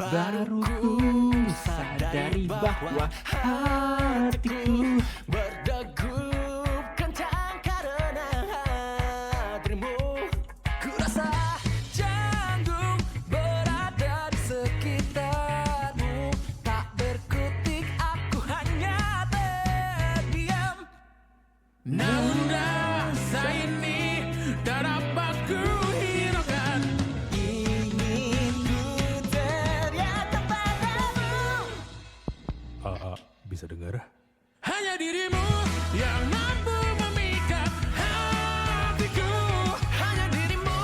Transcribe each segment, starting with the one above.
Baru ku sadari bahwa hatiku berdegup kencang karena hadirmu. Ku rasa canggung berada di sekitarmu. Tak berkutik, aku hanya terdiam. Namun rasa ini tak dapat ku hiraukan. Ingin ku teriakkan padamu. Bisa dengar? Hanya dirimu yang mampu memikat hatiku. Hanya dirimu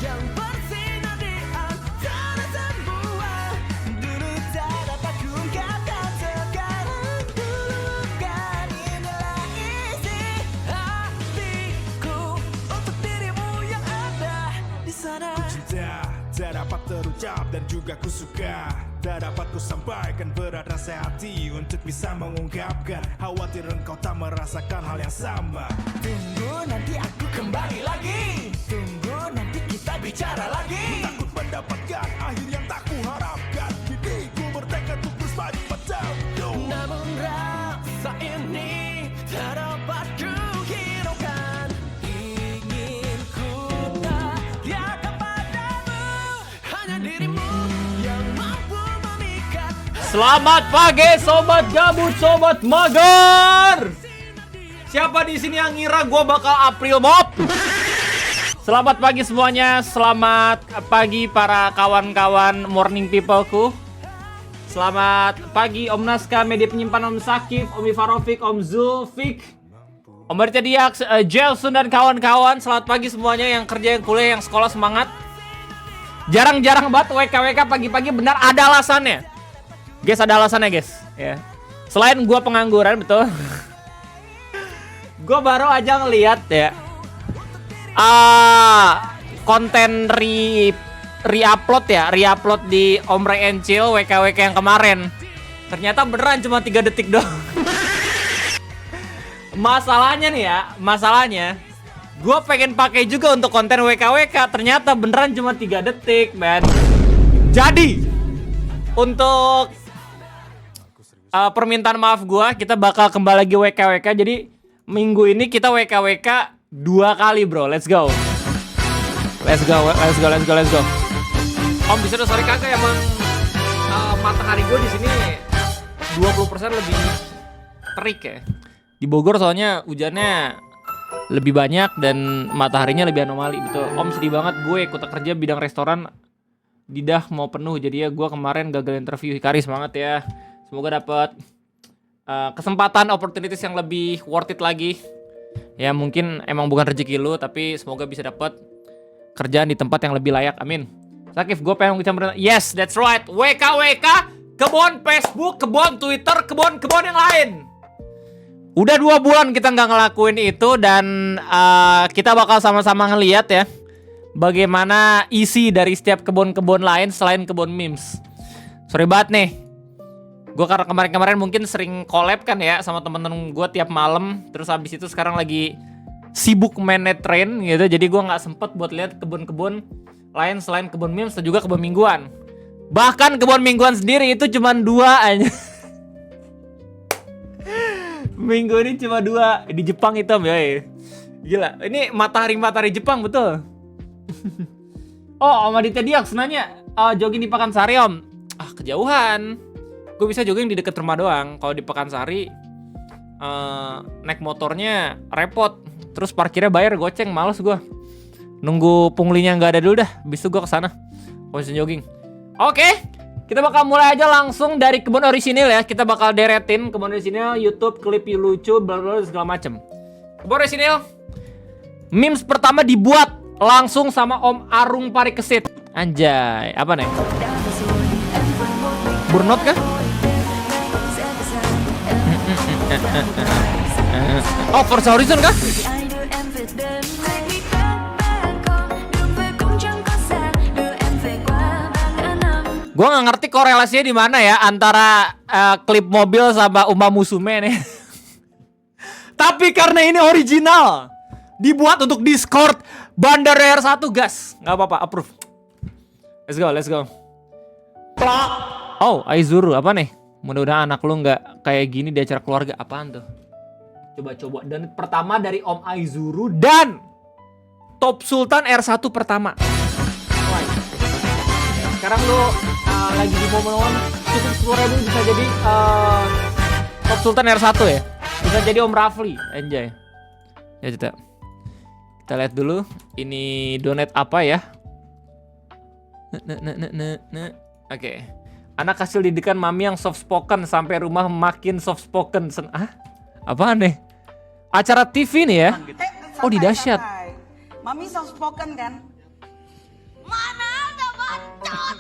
yang bersinar di antara semua. Dulu tak dapat ku ungkapkan, sekarang ku luapkan. Inilah isi hatiku untuk dirimu yang ada di sana. Ku cinta tak dapat terucap dan juga ku suka. Tak dapat ku sampaikan berat rasa hati untuk bisa mengungkapkan. Khawatir engkau tak merasakan hal yang sama. Tunggu nanti aku kembali lagi. Tunggu nanti kita bicara lagi. Takut mendapatkan akhir yang tak ku harapkan. Diriku bertekad untuk terus maju padamu. Namun rasa ini tak dapat ku hiraukan. Ingin ku teriakkan padamu. Hanya dirimu yang mampu memikat. Selamat pagi sobat gabut, sobat mager. Siapa di sini yang ngira gua bakal April Mop? Selamat pagi semuanya, selamat pagi para kawan-kawan morning peopleku. Selamat pagi Om Naska, media penyimpanan Om Sakif, Om Ivarofik, Om Zulfik, Om Barca Diaks, Jelsun dan kawan-kawan. Selamat pagi semuanya yang kerja, yang kuliah, yang sekolah, semangat. Jarang-jarang banget WKWK pagi-pagi, benar ada alasannya. Guys, ada alasannya guys ya. Selain gua pengangguran, betul. Gua baru aja ngeliat ya konten re-upload di Om Ray and Chill WKWK yang kemarin. Ternyata beneran cuma 3 detik doang. Masalahnya nih ya, gua pengen pakai juga untuk konten WKWK, ternyata beneran cuma 3 detik, man. Jadi untuk permintaan maaf gua, kita bakal kembali lagi WKWK. Jadi minggu ini kita WKWK 2 kali, bro. Let's go. Om bisa dong, sorry kagak, emang matahari gue di sini 20% lebih terik ya. Di Bogor soalnya hujannya lebih banyak dan mataharinya lebih anomali, betul. Om sedih banget, gue ikut kerja bidang restoran Didah mau penuh, jadi ya gue kemarin gagal interview. Hikari semangat ya. Semoga dapat kesempatan, opportunities yang lebih worth it lagi. Ya mungkin emang bukan rezeki lu, tapi semoga bisa dapat kerjaan di tempat yang lebih layak. Amin. Sakif, gue pengen ngucapin yes, that's right. WKWK, kebon Facebook, kebon Twitter, kebon yang lain. Udah 2 bulan kita nggak ngelakuin itu dan kita bakal sama-sama ngeliat ya bagaimana isi dari setiap kebun lain selain kebun memes. Sorry banget nih. Gue karena kemarin mungkin sering collab kan ya sama temen-temen gue tiap malam. Terus habis itu sekarang lagi sibuk main net train gitu. Jadi gue gak sempet buat lihat kebun lain selain kebun memes dan juga kebun mingguan. Bahkan kebun mingguan sendiri itu cuma 2 aja. Minggu ini cuma 2. Di Jepang itu ya. Gila, ini matahari Jepang betul. Oh, Om Aditya Diaks nanya, jogging di Pekansari Om. Kejauhan. Gue bisa jogging di deket rumah doang. Kalau di Pekansari naik motornya repot. Terus parkirnya bayar goceng, males gue. Nunggu punglinya nggak ada dulu dah. Habis itu gue kesana. Bisa jogging. Oke, kita bakal mulai aja langsung dari kebun orisinil ya. Kita bakal deretin kebun orisinil, YouTube, klip lucu, bla segala macem. Kebun orisinil. Memes pertama dibuat langsung sama Om Arung Parikesit. Anjay, apa nih? Burnout kah? Oh, Forza Horizon kah? Gua nggak ngerti korelasinya di mana ya antara klip mobil sama Uma Musume nih. Tapi karena ini original, dibuat untuk Discord Bandar R1 gas. Nggak apa-apa, approve. Let's go. Oh, Aizuru apa nih? Mudah-mudahan anak lu nggak kayak gini di acara keluarga. Apaan tuh? Coba. Dan pertama dari Om Aizuru dan Top Sultan R1 pertama. Sekarang lu lagi di momen-momen cukup 10.000 bisa jadi Top Sultan R1 ya. Bisa jadi Om Rafli. Anjay. Ya kita lihat dulu. Ini donate apa ya? Oke. Anak hasil didikan mami yang soft spoken sampai rumah makin soft spoken. Apaan nih? Acara TV nih ya? Oh di dahsyat. Mami soft spoken kan? Mana ada bacot?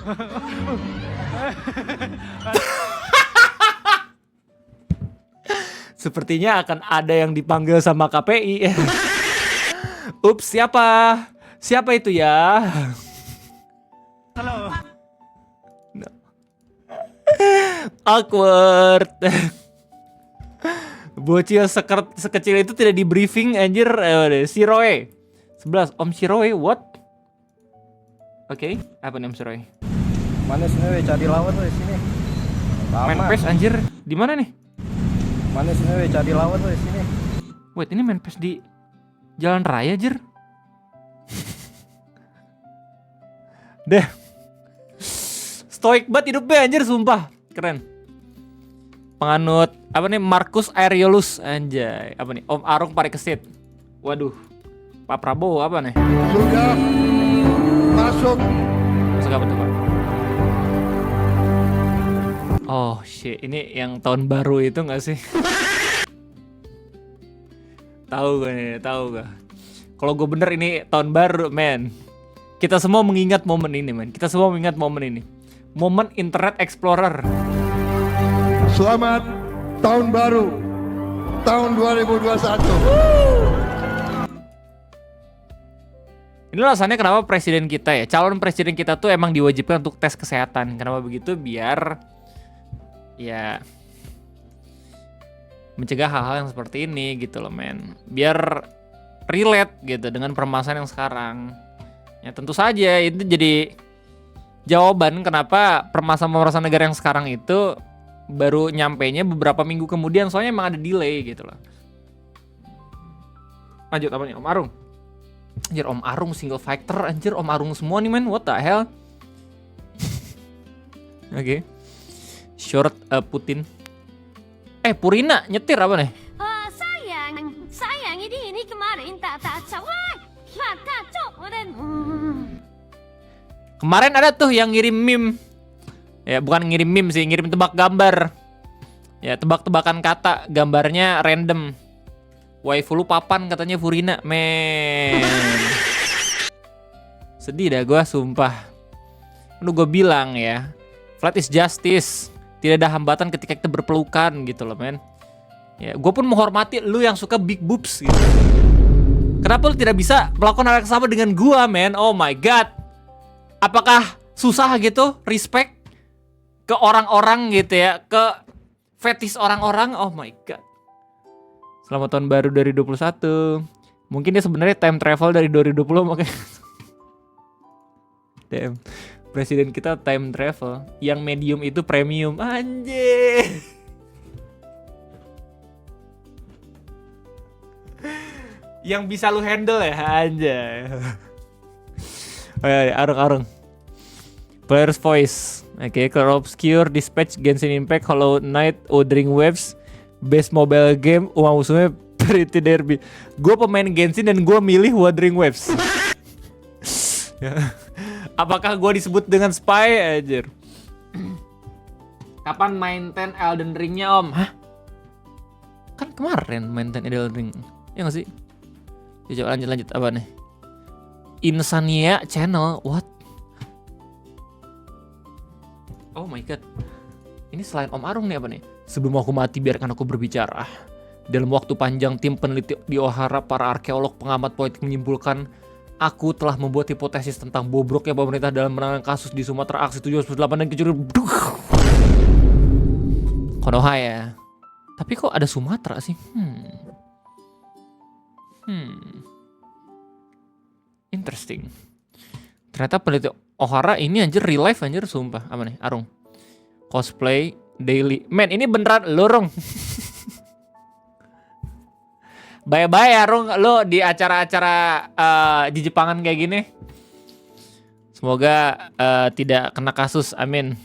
Sepertinya akan ada yang dipanggil sama KPI. Ups, siapa? Siapa itu ya? Halo. No. Awkward. Bocil sekecil itu tidak di briefing anjir. Shiroe 11. Om Shiroe what? Oke, apa nih Om Shiroe? Mana sini we cari lawan we sini. Main PES anjir. Di mana nih? Mana sini we cari lawan we sini. Wait, ini main PES di Jalan Raya anjir. Deh. Stoik banget hidupnya anjir sumpah. Keren. Penganut apa nih Marcus Aurelius anjay. Apa nih? Om Arung Parikesit. Waduh. Pak Prabowo apa nih? Sudah masuk. Masuk apa tuh Pak? Oh shit, ini yang tahun baru itu gak sih? Tahu gak nih, tahu gak? Kalau gue bener ini tahun baru, men. Kita semua mengingat momen ini, men. Kita semua mengingat momen ini. Momen Internet Explorer. Selamat tahun baru tahun 2021. Ini alasannya kenapa presiden kita ya, calon presiden kita tuh emang diwajibkan untuk tes kesehatan. Kenapa begitu? Biar ya mencegah hal-hal yang seperti ini gitu loh men. Biar relate gitu dengan permasalahan yang sekarang. Ya tentu saja itu jadi jawaban kenapa permasalahan negara yang sekarang itu baru nyampainya beberapa minggu kemudian. Soalnya emang ada delay gitu loh. Lanjut apa nih Om Arung? Anjir Om Arung single factor. Anjir Om Arung semua nih men. What the hell? Oke. Short Putin. Purina nyetir apa nih? sayang ini kemarin tak cawai. Kemarin ada tuh yang ngirim meme. Ya bukan ngirim meme sih, ngirim tebak gambar. Ya tebak-tebakan kata, gambarnya random. Waifu lu papan katanya Purina, men. Sedih dah gue sumpah. Lu gue bilang ya, flat is justice. Tidak ada hambatan ketika kita berpelukan gitu loh men. Ya, gue pun menghormati lu yang suka big boobs gitu. Kenapa lu tidak bisa melakukan hal yang sama dengan gue men? Oh my god. Apakah susah gitu respect ke orang-orang gitu ya, ke fetish orang-orang? Oh my god. Selamat tahun baru dari 21. Mungkin dia sebenarnya time travel dari 2020 makanya. Damn. Presiden kita time travel. Yang medium itu premium. Anjir. Yang bisa lu handle ya anjay. Oh ya, Arung. Player's voice. Oke, Clear Obscure, Dispatch, Genshin Impact, Hollow Knight, Wuthering Waves, Best Mobile Game, musuhnya Pretty Derby. Gue pemain Genshin dan gue milih Wuthering Waves. Apakah gue disebut dengan spy anjir? Kapan main 10 Elden Ring-nya om? Hah? Kan kemarin main 10 Elden Ring. Ya gak sih? Ya, coba lanjut apa nih? Insania Channel, what? Oh my god. Ini selain Om Arung nih apa nih? Sebelum aku mati biarkan aku berbicara. Dalam waktu panjang tim peneliti di Ohara, para arkeolog, pengamat politik menyimpulkan aku telah membuat hipotesis tentang bobroknya pemerintah dalam menangani kasus di Sumatera aksi 798 dan kecurigaan. Konoha ya. Tapi kok ada Sumatera sih? Interesting. Ternyata peneliti Ohara ini anjir real life anjir sumpah. Apa nih? Arung. cosplay daily. Men, ini beneran lo, Rong. Bye-bye ya, Rong, lo di acara-acara di Jepangan kayak gini. Semoga tidak kena kasus, amin.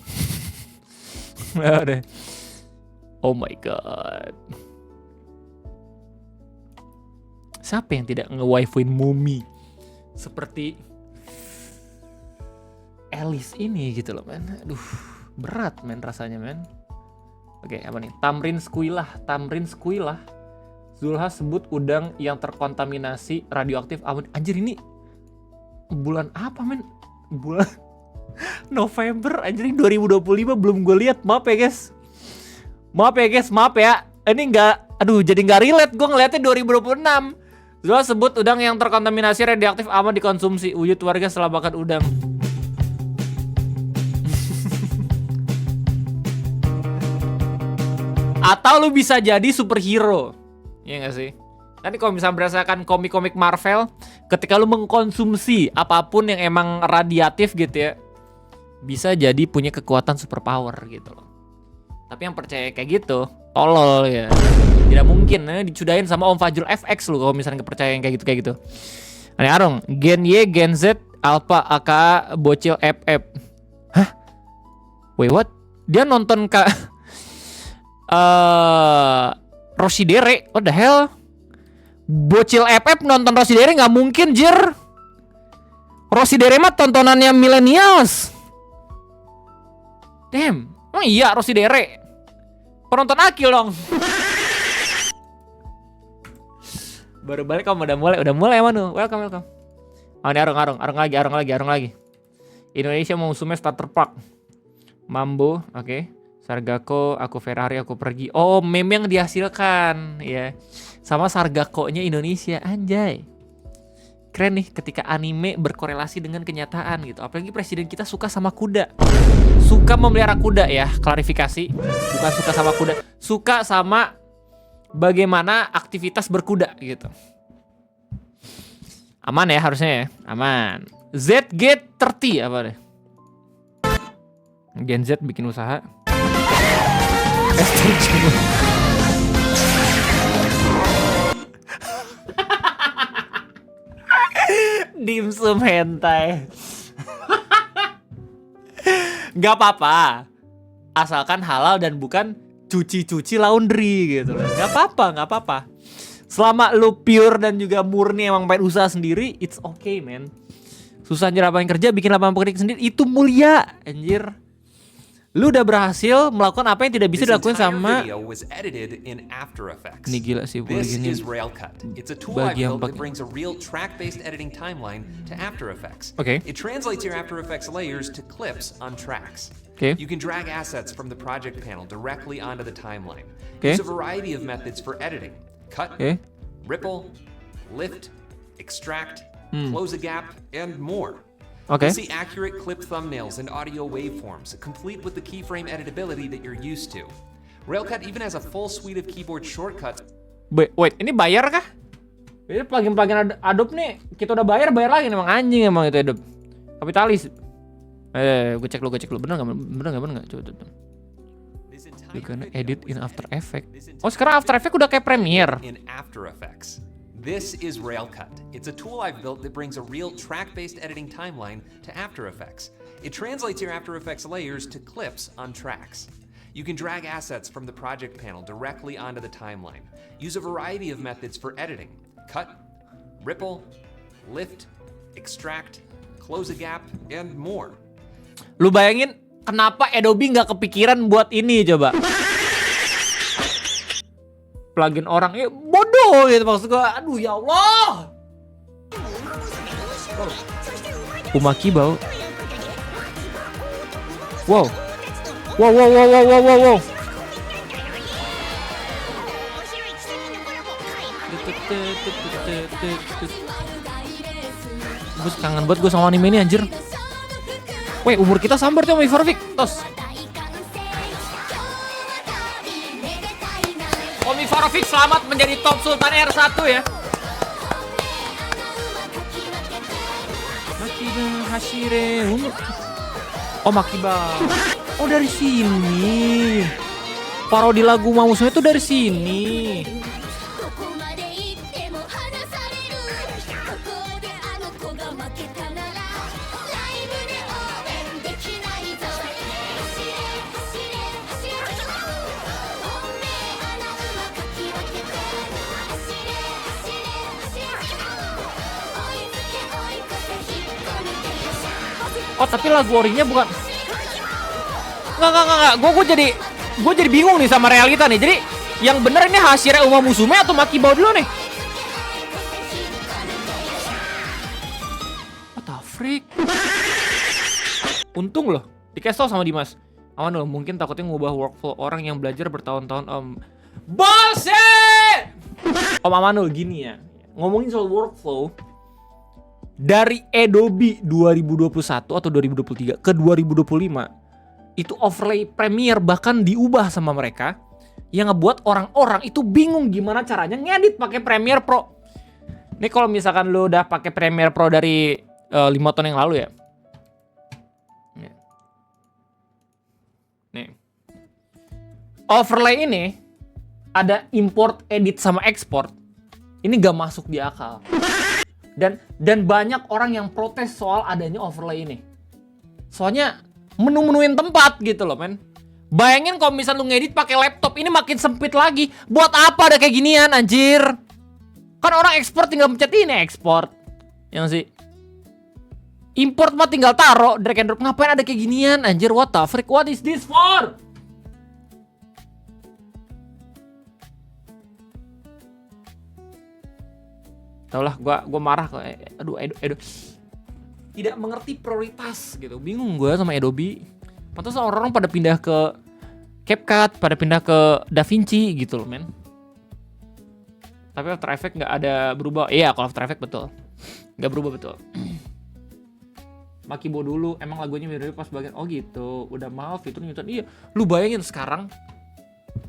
Oh my god. Siapa yang tidak nge-waifuin Mumi seperti Alice ini gitu loh, men. Aduh, berat men rasanya, men. Oke, apa nih? Tamrin Skuilah. Zulha sebut udang yang terkontaminasi radioaktif amun. Anjir, ini bulan apa, men? Bulan November, anjir, ini 2025 belum gue lihat. Maaf ya, guys. Maaf ya. Ini nggak, aduh, jadi nggak relate gue ngeliatnya 2026. Zulha sebut udang yang terkontaminasi radioaktif aman dikonsumsi. Wujud warga setelah makan udang. Atau lu bisa jadi superhero. Iya gak sih? Nanti kalau misalnya berdasarkan komik-komik Marvel, ketika lu mengkonsumsi apapun yang emang radiatif gitu ya, bisa jadi punya kekuatan superpower gitu loh. Tapi yang percaya kayak gitu, tolol ya. Tidak mungkin, dicudain sama Om Fajrul FX lu kalau misalnya nggak percaya yang kayak gitu. Aneh Arong, Gen Y, Gen Z, Alpha, AKA, Bocil, FF. Hah? Wait, what? Dia nonton Rosidere, what the hell? Bocil FF nonton Rosidere nggak mungkin, jir. Rosidere mah tontonannya millennials. Damn, emang iya Rosidere. Penonton akil dong. Baru balik kamu udah mulai Manu. Welcome. Oh, ini Arong lagi. Indonesia mau musuhnya starter pack. Mambo, oke. Sargako, aku Ferrari, aku pergi. Oh, meme yang dihasilkan, ya. Sama Sargako-nya Indonesia, anjay. Keren nih ketika anime berkorelasi dengan kenyataan gitu. Apalagi presiden kita suka sama kuda. Suka memelihara kuda ya, klarifikasi. Bukan suka sama kuda, suka sama bagaimana aktivitas berkuda gitu. Aman ya harusnya ya, aman. ZG30 apa deh? Gen Z bikin usaha. Dimsum hentai. Gak apa-apa, asalkan halal dan bukan cuci laundry gitu loh. Gak apa-apa. Selama lu pure dan juga murni emang pengen usaha sendiri, it's okay, man. Susah nyari lapangan kerja, bikin lapangan pekerjaan sendiri, itu mulia, anjir. Lu udah berhasil melakukan apa yang tidak bisa dilakukan sama. Ini gila sih, This gini. is Railcut. It's a tool Bagi I've yang built that pakai. brings a real track-based editing timeline to After Effects. Okay. It translates your After Effects layers to clips on tracks. Okay. You can drag assets from the project panel directly onto the timeline. Okay. Use a variety of methods for editing. Cut, Okay. ripple, lift, extract, close a gap, and more. Oke. You'll see accurate clip thumbnails and audio waveforms, complete with the keyframe editability that you're used to. Railcut even has a full suite of keyboard shortcuts. Wait, ini bayar kah? Ini plugin Adobe nih, kita udah bayar lagi emang anjing emang itu Adobe. Kapitalis. Gue cek lu, bener nggak? Coba. You can edit in After Effects. Oh, sekarang After Effects udah kayak Premiere. In After Effects. This is Railcut. It's a tool I've built that brings a real track-based editing timeline to After Effects. It translates your After Effects layers to clips on tracks. You can drag assets from the project panel directly onto the timeline. Use a variety of methods for editing. Cut, ripple, lift, extract, close a gap, and more. Lu bayangin kenapa Adobe nggak kepikiran buat ini coba? Plugin orang bodoh gitu maksud gua. Aduh ya Allah. Umaki bau. Wow. Gue kangen banget gue sama anime ini anjir. Weh, umur kita sama berarti sama Ivarvik. Tos. Om Ivarovic selamat menjadi top Sultan R1 ya. Makiba Hashire. Oh, Makiba. Oh dari sini. Parodi lagu Uma Musume itu dari sini. ここまで行っても離されるここであの子が負けたならライブで応援できないぞ走れ走れ走れ本命穴馬かき分けて走れ走れ走れ追いつけ追い越せ引っこ抜け Oh tapi lagu orinya bukan. Enggak. Gue jadi bingung nih sama realita nih. Jadi yang bener ini Hashira Uma Musume atau Maki Bao dulu nih? What the freak? Untung loh dikasih tau sama Dimas. Aman loh, mungkin takutnya ngubah workflow orang yang belajar bertahun-tahun Bullshit! Om Amanul gini ya, ngomongin soal workflow. Dari Adobe 2021 atau 2023 ke 2025 itu overlay Premiere bahkan diubah sama mereka yang ngebuat orang-orang itu bingung gimana caranya ngedit pakai Premiere Pro. Nih kalau misalkan lo udah pakai Premiere Pro dari 5 tahun yang lalu ya. Nih. Overlay ini ada import, edit sama export. Ini gak masuk di akal. Dan banyak orang yang protes soal adanya overlay ini. Soalnya menu-menuin tempat gitu loh men. Bayangin kalau misal lu ngedit pakai laptop ini makin sempit lagi. Buat apa ada kayak ginian anjir? Kan orang ekspor tinggal pencet ini ekspor. Yang sih. Import mah tinggal taruh drag and drop. Ngapain ada kayak ginian anjir? What the freak? What is this for? Tau lah gua marah kok. Aduh. Tidak mengerti prioritas gitu. Bingung gue sama Adobe. Pantas orang-orang pada pindah ke CapCut, pada pindah ke DaVinci gitu loh men. Tapi After Effects nggak ada berubah. Iya kalau After Effects betul. Nggak berubah betul. Makibo dulu. Emang lagunya mirip pas bagian. Oh gitu. Udah maaf itu Newton. Iya. Lu bayangin sekarang.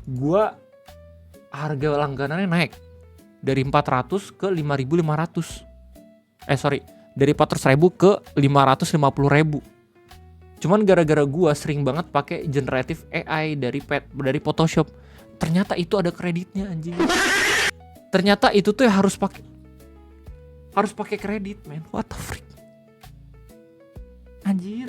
Gua harga langganannya naik. Dari 400 ke 5.500. Dari 400.000 ke 550.000. Cuman gara-gara gua sering banget pakai generative AI dari Photoshop. Ternyata itu ada kreditnya anjing. Ternyata itu tuh harus pakai kredit, man. What the freak? Anjir.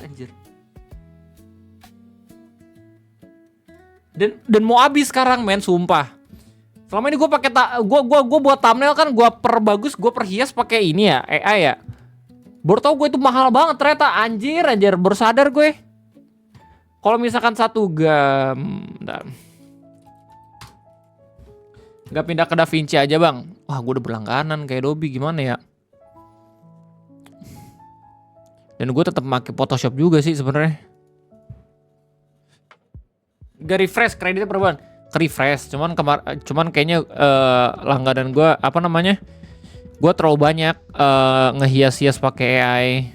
Dan mau habis sekarang, men, sumpah. Selama ini gua pakai gua buat thumbnail kan gua perbagus, gua perhias pakai ini ya, AI ya. Baru tau gue itu mahal banget ternyata. Anjir baru sadar gue. Kalau misalkan 1 gam nggak pindah ke DaVinci aja bang. Wah gue udah berlangganan kayak Adobe gimana ya. Dan gue tetap pakai Photoshop juga sih sebenarnya. Gak refresh kreditnya perubahan. Refresh cuman kayaknya langganan gue gue terlalu banyak ngehias-hias pakai AI.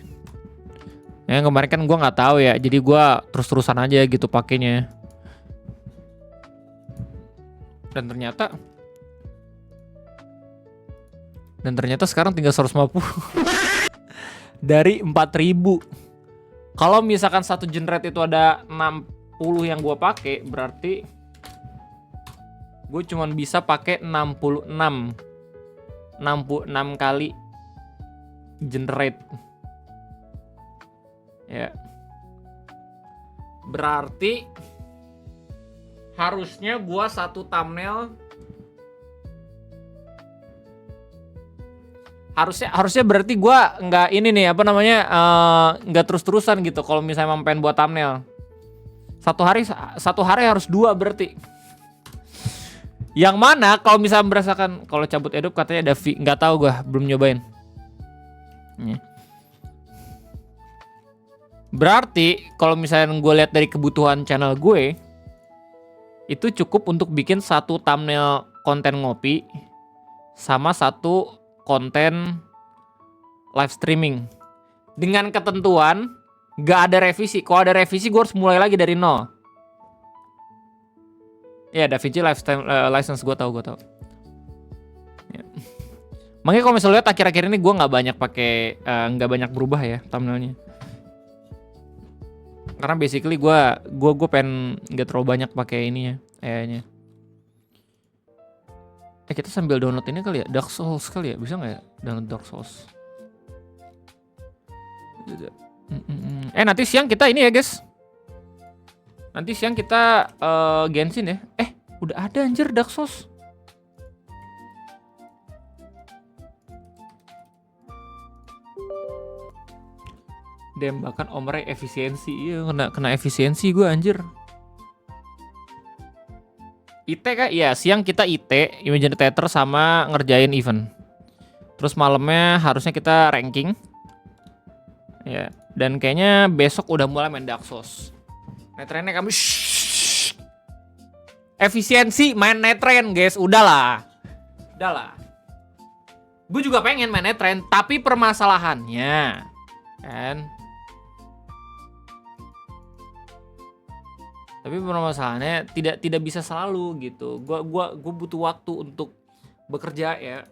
Yang kemarin kan gue nggak tahu ya, jadi gue terus-terusan aja gitu pakainya. Dan ternyata sekarang tinggal 150 dari 4.000. Kalau misalkan satu generate itu ada 60 yang gue pakai, berarti gue cuman bisa pakai 66 kali generate. Ya. Berarti harusnya gua satu thumbnail harusnya berarti gua nggak ini nih nggak terus-terusan gitu kalau misalnya pengen buat thumbnail. Satu hari harus 2 berarti. Yang mana kalau misalnya berdasarkan kalau cabut Adobe katanya ada fee, nggak tahu gue belum nyobain. Berarti kalau misalnya gue lihat dari kebutuhan channel gue itu cukup untuk bikin 1 thumbnail konten ngopi sama 1 konten live streaming dengan ketentuan nggak ada revisi. Kalau ada revisi gue harus mulai lagi dari nol. Ya, DaVinci license gue tahu. Ya. Makanya kalau misalnya lihat akhir-akhir ini gue nggak banyak berubah ya thumbnailnya. Karena basically gue pengen nggak terlalu banyak pakai ini ya, AI-nya. Kita sambil download ini kali ya, Dark Souls kali ya, bisa nggak ya download Dark Souls? Nanti siang kita ini ya guys. Nanti siang kita Genshin ya. Udah ada anjir Dark Souls. Dembakan Omre efisiensi. Iya, kena efisiensi gue anjir. IT kah? Iya, siang kita IT, Imagine Theater sama ngerjain event. Terus malamnya harusnya kita ranking. Ya, dan kayaknya besok udah mulai main Dark Souls. Netrene kamu efisiensi main netrene guys, udahlah. Gue juga pengen main netrene, tapi permasalahannya kan. Tapi permasalahannya tidak bisa selalu gitu. Gua butuh waktu untuk bekerja ya.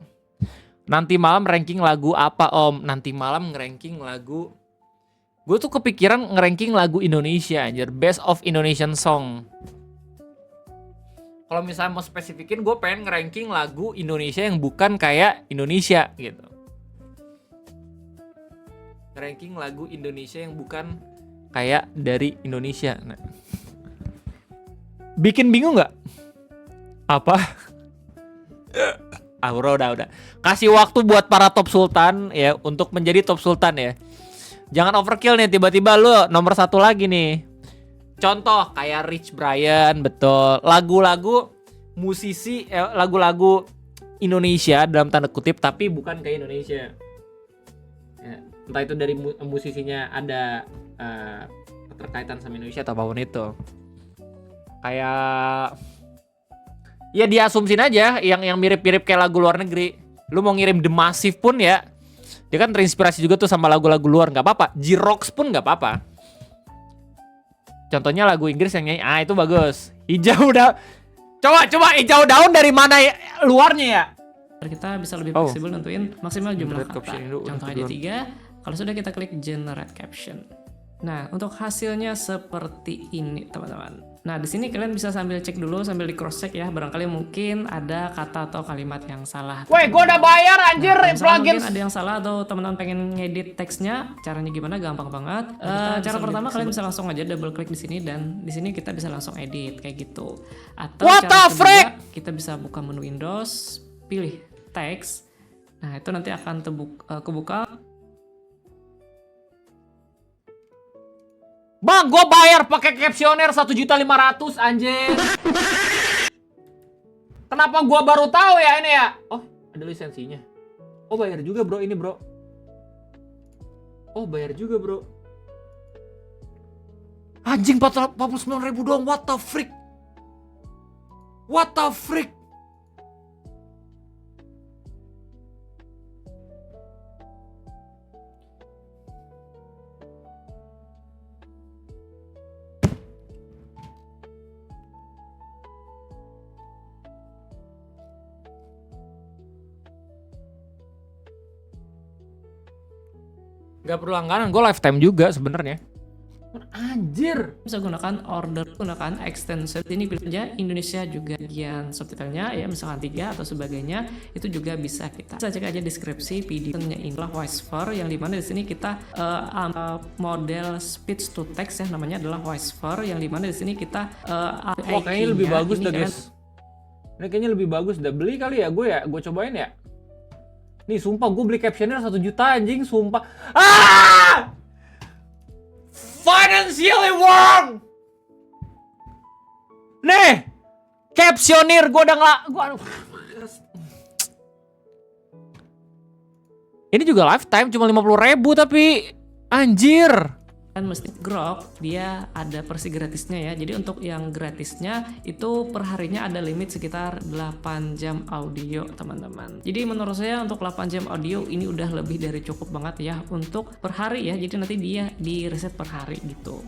Nanti malam ranking lagu apa Om? Nanti malam ngeranking lagu. Gue tuh kepikiran ngeranking lagu Indonesia anjir, Best of Indonesian Song. Kalau misalnya mau spesifikin, gue pengen ngeranking lagu Indonesia yang bukan kayak Indonesia gitu. Ngeranking lagu Indonesia yang bukan kayak dari Indonesia. Nah. Bikin bingung nggak? Apa? Udah. Kasih waktu buat para top sultan ya untuk menjadi top sultan ya. Jangan overkill nih, tiba-tiba lu nomor 1 lagi nih. Contoh kayak Rich Brian, betul. Lagu-lagu musisi, lagu-lagu Indonesia dalam tanda kutip, tapi bukan kayak Indonesia. Ya, entah itu dari musisinya ada keterkaitan sama Indonesia atau apapun itu. Kayak ya diasumsin aja yang mirip-mirip kayak lagu luar negeri. Lu mau ngirim The Massive pun ya, dia kan terinspirasi juga tuh sama lagu-lagu luar, nggak apa-apa. J-Rocks pun nggak apa-apa. Contohnya lagu Inggris yang nyanyi, itu bagus. Hijau daun. Coba hijau daun dari mana ya, luarnya ya? Kita bisa lebih fleksibel nentuin maksimal jumlah kata. Contoh aja 3. Kalau sudah kita klik generate caption. Nah, untuk hasilnya seperti ini, teman-teman. Nah, di sini kalian bisa sambil cek dulu, sambil di cross check ya. Barangkali mungkin ada kata atau kalimat yang salah. Woi, gue udah bayar anjir plugin. Mungkin ada yang salah atau teman-teman pengen ngedit teksnya, caranya gimana? Gampang banget. Cara pertama kalian bisa langsung aja double klik di sini dan di sini kita bisa langsung edit kayak gitu. Atau cara kedua, kita bisa buka menu Windows, pilih teks. Nah, itu nanti akan kebuka. Bang, gue bayar pakai captioner 1.500.000 anjir. Kenapa gue baru tahu ya ini ya? Oh, ada lisensinya. Oh, bayar juga bro ini bro. Oh, bayar juga bro. Anjing 49.000 doang. What the freak? What the freak? Gak perlu langganan, gue lifetime juga sebenarnya. Anjir. Bisa gunakan order, gunakan extension. Ini pilih aja Indonesia juga bagian subtitlenya ya, misalkan 3 atau sebagainya. Itu juga bisa kita. Bisa cek aja deskripsi PDF-nya inilah voiceover yang dimana di sini kita model speech to text ya, namanya adalah voiceover yang dimana di sini kita kayaknya lebih bagus dah guys. Ini kayaknya lebih bagus dah, beli kali ya gue cobain ya. Nih sumpah gue beli captioner 1 juta anjing, sumpah. Financially wrong. Nih captioner gue udah ini juga lifetime cuma 50.000 tapi anjir. Kan mesti Grok dia ada versi gratisnya ya. Jadi untuk yang gratisnya itu per harinya ada limit sekitar 8 jam audio teman-teman. Jadi menurut saya untuk 8 jam audio ini udah lebih dari cukup banget ya untuk per hari ya. Jadi nanti dia di reset per hari gitu.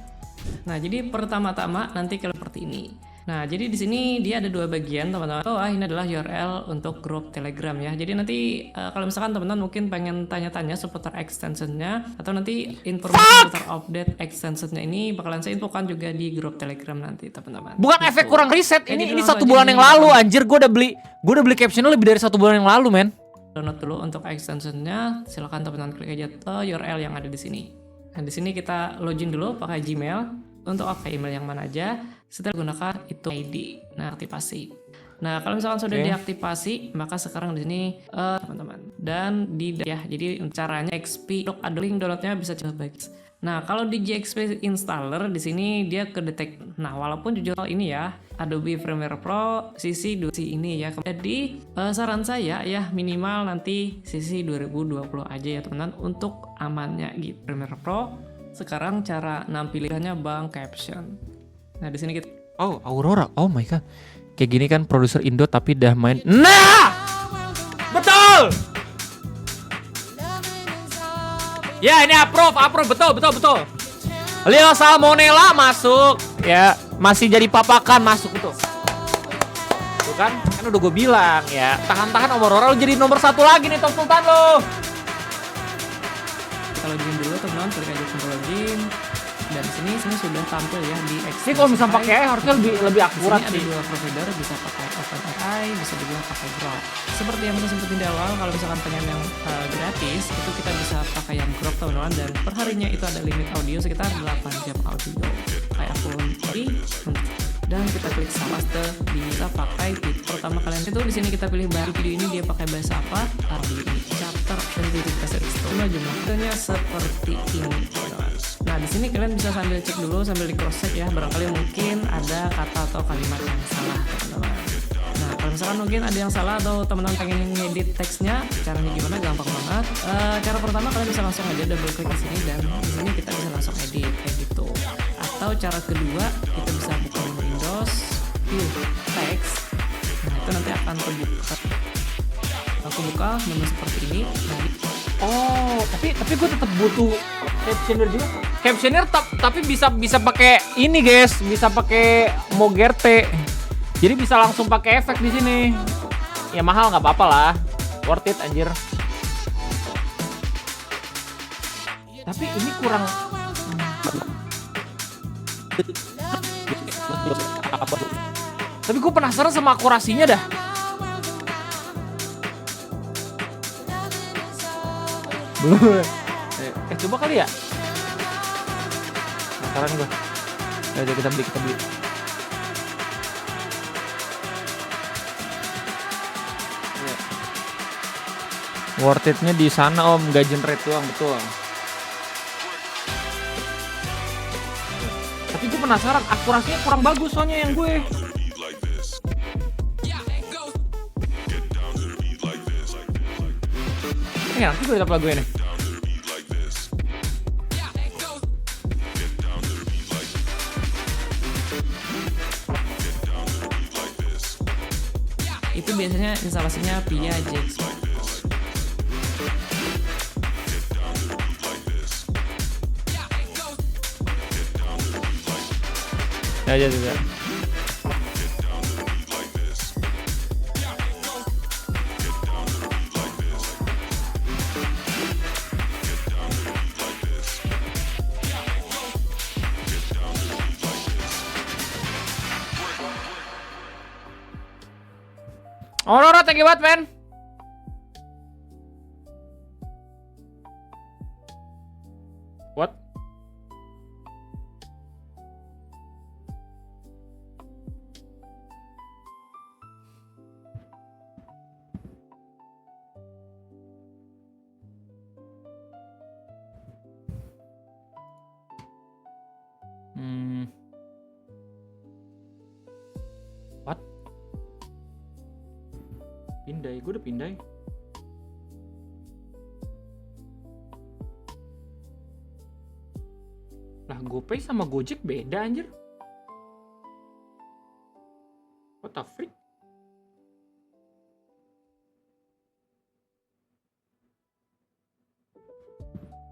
Nah jadi pertama-tama nanti kalian seperti ini. Nah, jadi di sini dia ada dua bagian, teman-teman. Oh, ini adalah URL untuk grup Telegram ya. Jadi nanti kalau misalkan teman-teman mungkin pengen tanya-tanya seputar extensionnya atau nanti informasi seputar update extensionnya ini bakalan saya infokan juga di grup Telegram nanti, teman-teman. Bukan Gitu. efek kurang riset. Jadi Ini langsung 1 aja bulan nih, yang lalu anjir, gue udah beli captionnya lebih dari 1 bulan yang lalu, men. Download dulu untuk extensionnya. Silakan teman-teman klik aja URL yang ada di sini. Nah, di sini kita login dulu pakai Gmail. Untuk pakai email yang mana aja, setelah gunakan itu ID. Nah, aktifasi. Nah, kalau misalkan sudah diaktifasi, maka sekarang di sini teman-teman dan di ya, jadi caranya XP untuk ada link downloadnya bisa coba bagus. Nah, kalau di GXP installer di sini dia kedetek. Nah, walaupun jujur ini ya Adobe Premiere Pro CC 2 ini ya. Jadi saran saya ya minimal nanti CC 2020 aja ya teman-teman untuk amannya gitu. Premiere Pro sekarang cara nampilikannya Bang caption. Nah, di sini kita Oh, Aurora. Oh my god. Kayak gini kan produser Indo tapi dah main. Nah! Betul! Ya, ini approve, betul. Leo Salmonella masuk. Ya, masih jadi papakan masuk betul. Tuh kan udah gue bilang ya. Tahan-tahan Aurora lu jadi nomor 1 lagi nih Top Sultan lo. kita login dulu teman-teman, klik aja tombol login. Dan di sini sudah tampil ya di Ini kalau misalnya pakai AI harusnya lebih akurat sih. sih. Ada dua provider, bisa pakai OpenAI, bisa juga pakai Grok. Seperti yang kita sebutin di awal, kalau misalkan pengen yang gratis, itu kita bisa pakai yang Grok teman-teman. Dan perharinya itu ada limit audio sekitar 8 jam audio. Kayak akun tadi. Dan kita klik Sapaste, bisa pakai fit. Pertama kalian itu di sini kita pilih bahan video ini dia pakai bahasa apa? Di chapter dan di bahasa Cuma jumlahnya seperti ini, teman-teman. Nah, di sini kalian bisa sambil cek dulu, sambil di cross check ya. Barangkali mungkin ada kata atau kalimat yang salah, teman-teman. Nah, kalau misalkan mungkin ada yang salah atau teman-teman pengen ngedit teksnya, caranya gimana? Gampang banget. Cara pertama kalian bisa langsung aja double klik di sini dan di sini kita bisa langsung edit kayak gitu. Atau cara kedua kita bisa buka Windows, view text. Nah, itu nanti akan terbuka. Aku buka menu seperti ini. Nah, Oh, tapi gue tetap butuh captioner juga. Captioner tapi bisa pakai ini guys, bisa pakai Mogerte. Jadi bisa langsung pakai efek di sini. Ya mahal nggak apa-apa lah, worth it anjir. Tapi ini kurang. Tapi gue penasaran sama akurasinya dah. Coba kali ya. Penasaran gue. Ayo kita beli. Worth it-nya di sana om, gak generate doang, betul. Tapi gue penasaran, akurasinya kurang bagus soalnya yang gue. Nanti gue tetap lagu ini. itu biasanya instalasinya via JXP. Ya. Aurora, thank you banget, men. What? What? Pindai, gue udah pindai. Lah GoPay sama Gojek beda anjir. What the freak?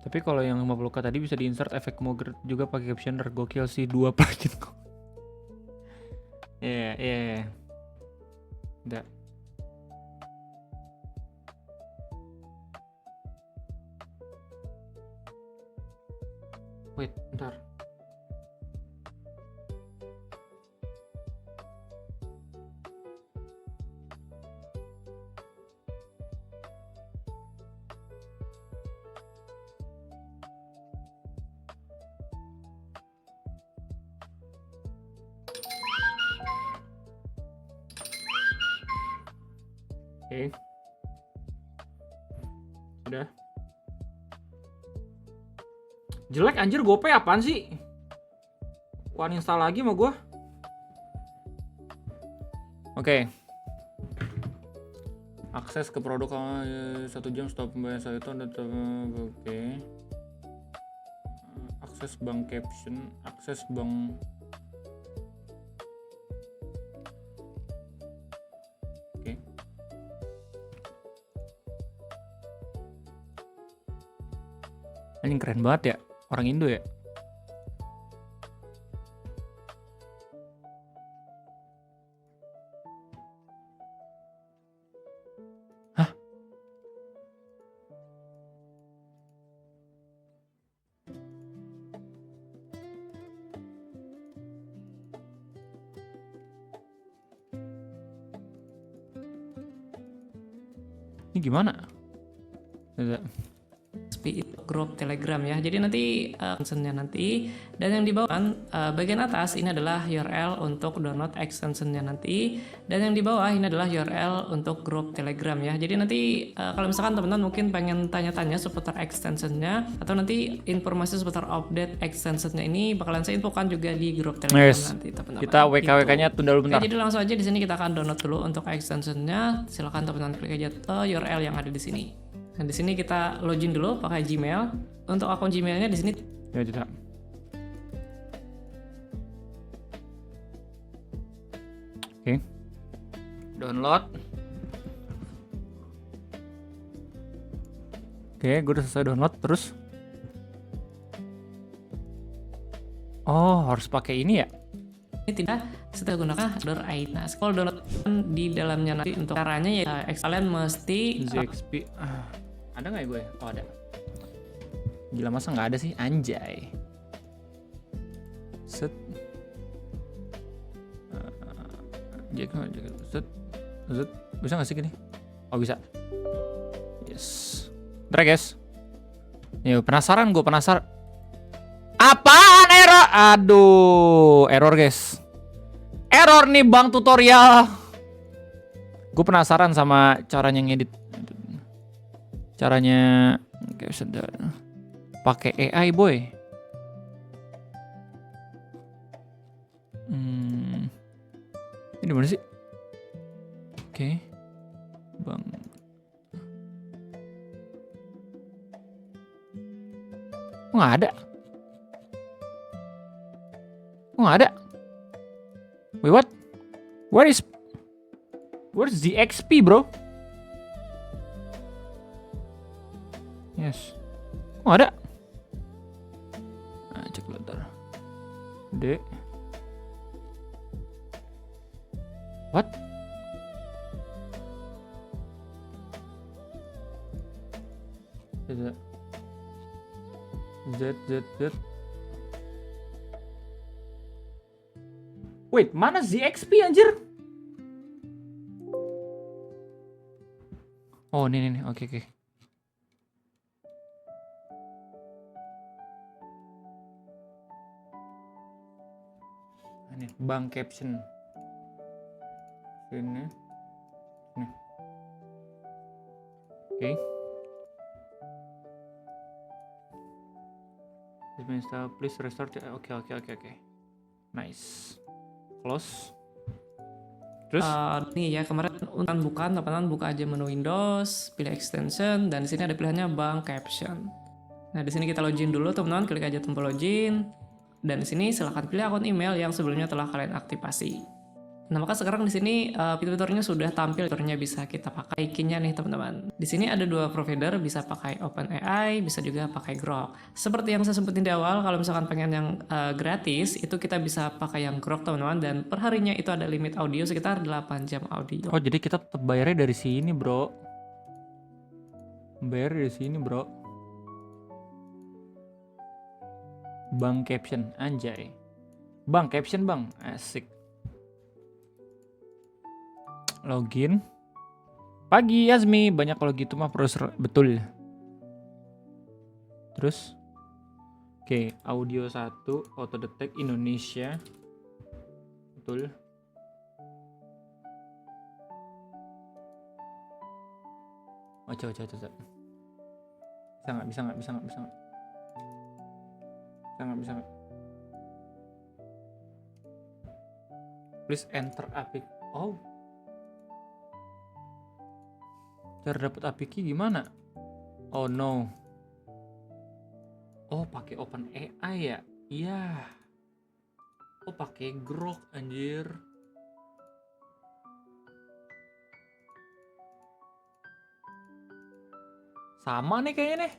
Tapi kalau yang 50k tadi bisa diinsert efek Mogert juga pakai captioner, gokil sih 2 plugin. Iya. Udah. Wait, bentar. Oke. Sudah. Jelek anjir, GoPay apaan sih? Uninstall lagi sama gua. Oke. Akses ke produk 1 jam setelah pembayaran saya itu ada oke. Akses bank caption, akses bank. Oke. Ini keren banget ya, orang Indo ya. Hah? Ini gimana? Grup Telegram ya. Jadi nanti extensionnya nanti, dan yang di bawah bagian atas ini adalah URL untuk download extensionnya nanti, dan yang di bawah ini adalah URL untuk grup Telegram ya. Jadi nanti kalau misalkan teman-teman mungkin pengen tanya-tanya seputar extensionnya atau nanti informasi seputar update extensionnya ini bakalan saya infokan juga di grup Telegram nanti teman-teman. Kita WKWK-nya tunda dulu bentar. Oke, jadi langsung aja di sini kita akan download dulu untuk extensionnya. Silakan teman-teman klik aja URL yang ada di sini. Nah, di sini kita login dulu pakai Gmail. Untuk akun Gmailnya di sini. Ya, tidak. Oke. Download. Oke, gue udah selesai download. Terus? Oh, harus pakai ini ya? Ini tidak setelah gunakan download ID. Nah, kalau download di dalamnya nanti untuk caranya ya kalian mesti ZXP. Ada nggak ya gue? Oh, ada. Gila, masa nggak ada sih? Anjay. Set. Set. Bisa nggak sih gini? Oh, bisa. Yes. Bentar guys. Ya, penasaran gue, penasaran. Apaan error? Aduh, error guys. Error nih bang tutorial. Gue penasaran sama caranya ngedit. Caranya pakai AI boy. Ini mana sih? Oke. Bang. Nggak ada. Nggak ada. Wait, what? Where's the XP, bro? Yes. Oh, ada. Nah, cek dulu ntar. D. What? Z. Wait, mana ZXP anjir? Oh, nih. Oke. Ini bank caption. Sini. Nih. Oke. Please restart. Oke. Nice. Close. Terus nih ya, kemarin teman-teman buka aja menu Windows, pilih extension, dan di sini ada pilihannya bank caption. Nah, di sini kita login dulu teman-teman, klik aja tombol login, dan di sini silahkan pilih akun email yang sebelumnya telah kalian aktifasi. Nah, maka sekarang di sini fitur-fiturnya sudah tampil, fiturnya bisa kita pakai key-nya nih teman-teman. Di sini ada dua provider, bisa pakai OpenAI, bisa juga pakai Grok. Seperti yang saya sebutin di awal, kalau misalkan pengen yang gratis, itu kita bisa pakai yang Grok teman-teman, dan per harinya itu ada limit audio sekitar 8 jam audio. Oh, jadi kita tetap bayarnya dari sini, bro. Bayar dari sini, bro. Bang Caption, anjay. Bang Caption, bang. Asik. Login. Pagi Yazmi, banyak kalau gitu mah betul. Terus oke, audio 1 auto detect Indonesia. Betul. Oh, coba. Bisa nggak? Please enter APK. Oh. Cara dapat APK gimana? Oh no. Oh, pakai OpenAI ya? Iya. Oh, pakai Grok anjir. Sama nih kayaknya nih.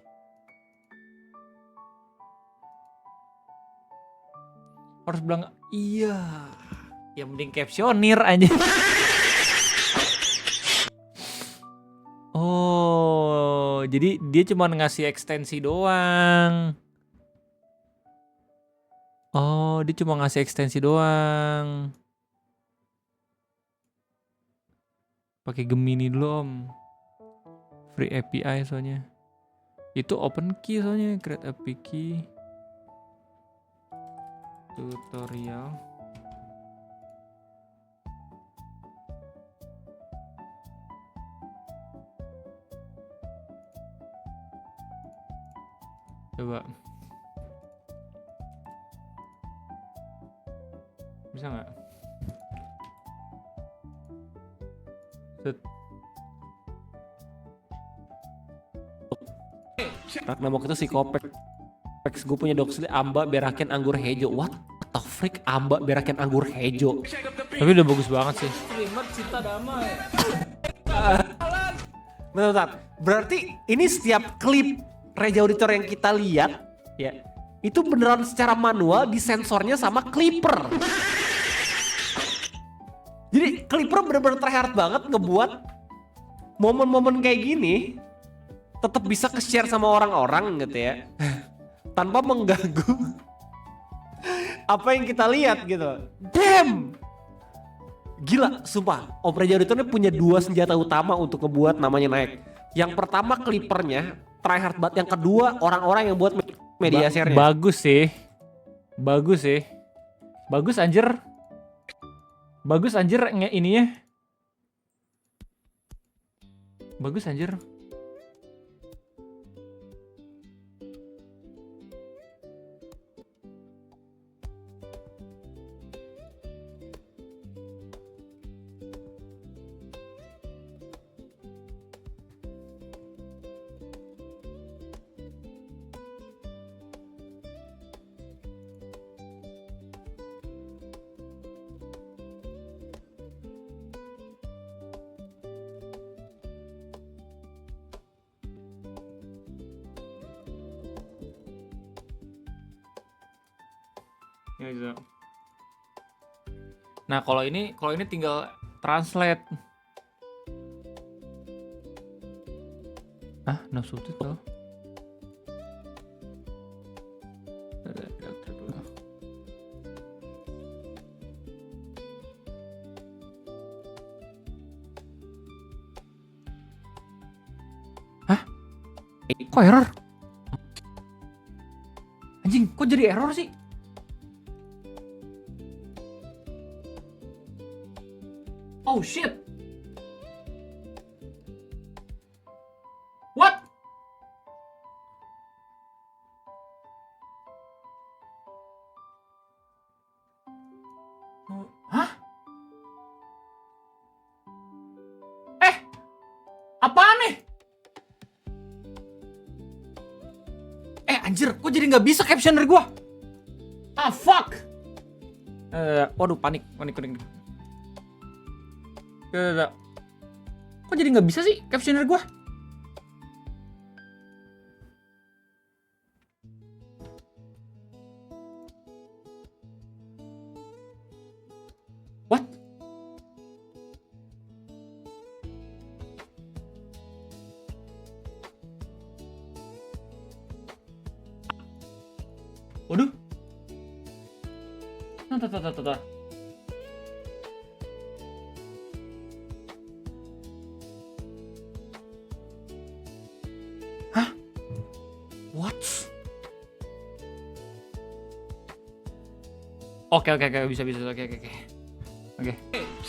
Harus bilang iya. Ya mending captionir aja. Oh, jadi dia cuma ngasih ekstensi doang. Oh, dia cuma ngasih ekstensi doang. Pakai Gemini dulu om. Free API soalnya. Itu open key soalnya, create APK. Tutorial. Coba. Bisa nggak? Set. Ragnar mau itu psikopat. Gue punya doksli amba berakin anggur hejo. What the freak, amba berakin anggur hejo? Tapi udah bagus banget sih. Streamer cinta damai. Bentar. Berarti ini setiap klip Reja Auditor yang kita lihat ya, itu beneran secara manual disensornya sama Clipper. Jadi Clipper bener-bener tryhard banget ngebuat momen-momen kayak gini tetap bisa ke-share sama orang-orang gitu ya. Tanpa mengganggu apa yang kita lihat gitu. Damn! Gila, sumpah. Om Reja Auditor ini punya dua senjata utama untuk ngebuat namanya naik. Yang pertama Clippernya tryhard banget. Yang kedua orang-orang yang buat media share-nya. Bagus sih. Bagus anjir. Ininya. Bagus anjir. Ya, bisa. Nah, kalau ini tinggal translate. Ah, no subtitle. Hah? Kok error? Anjing, kok jadi error sih? Oh shit. What? Hah? Apaan nih? Anjir, kok jadi nggak bisa caption dari gua? Ah fuck. Waduh, panik. Kok jadi nggak bisa sih captioner gua? What? Waduh. Nah. Hah? What? Oke, bisa. Oke.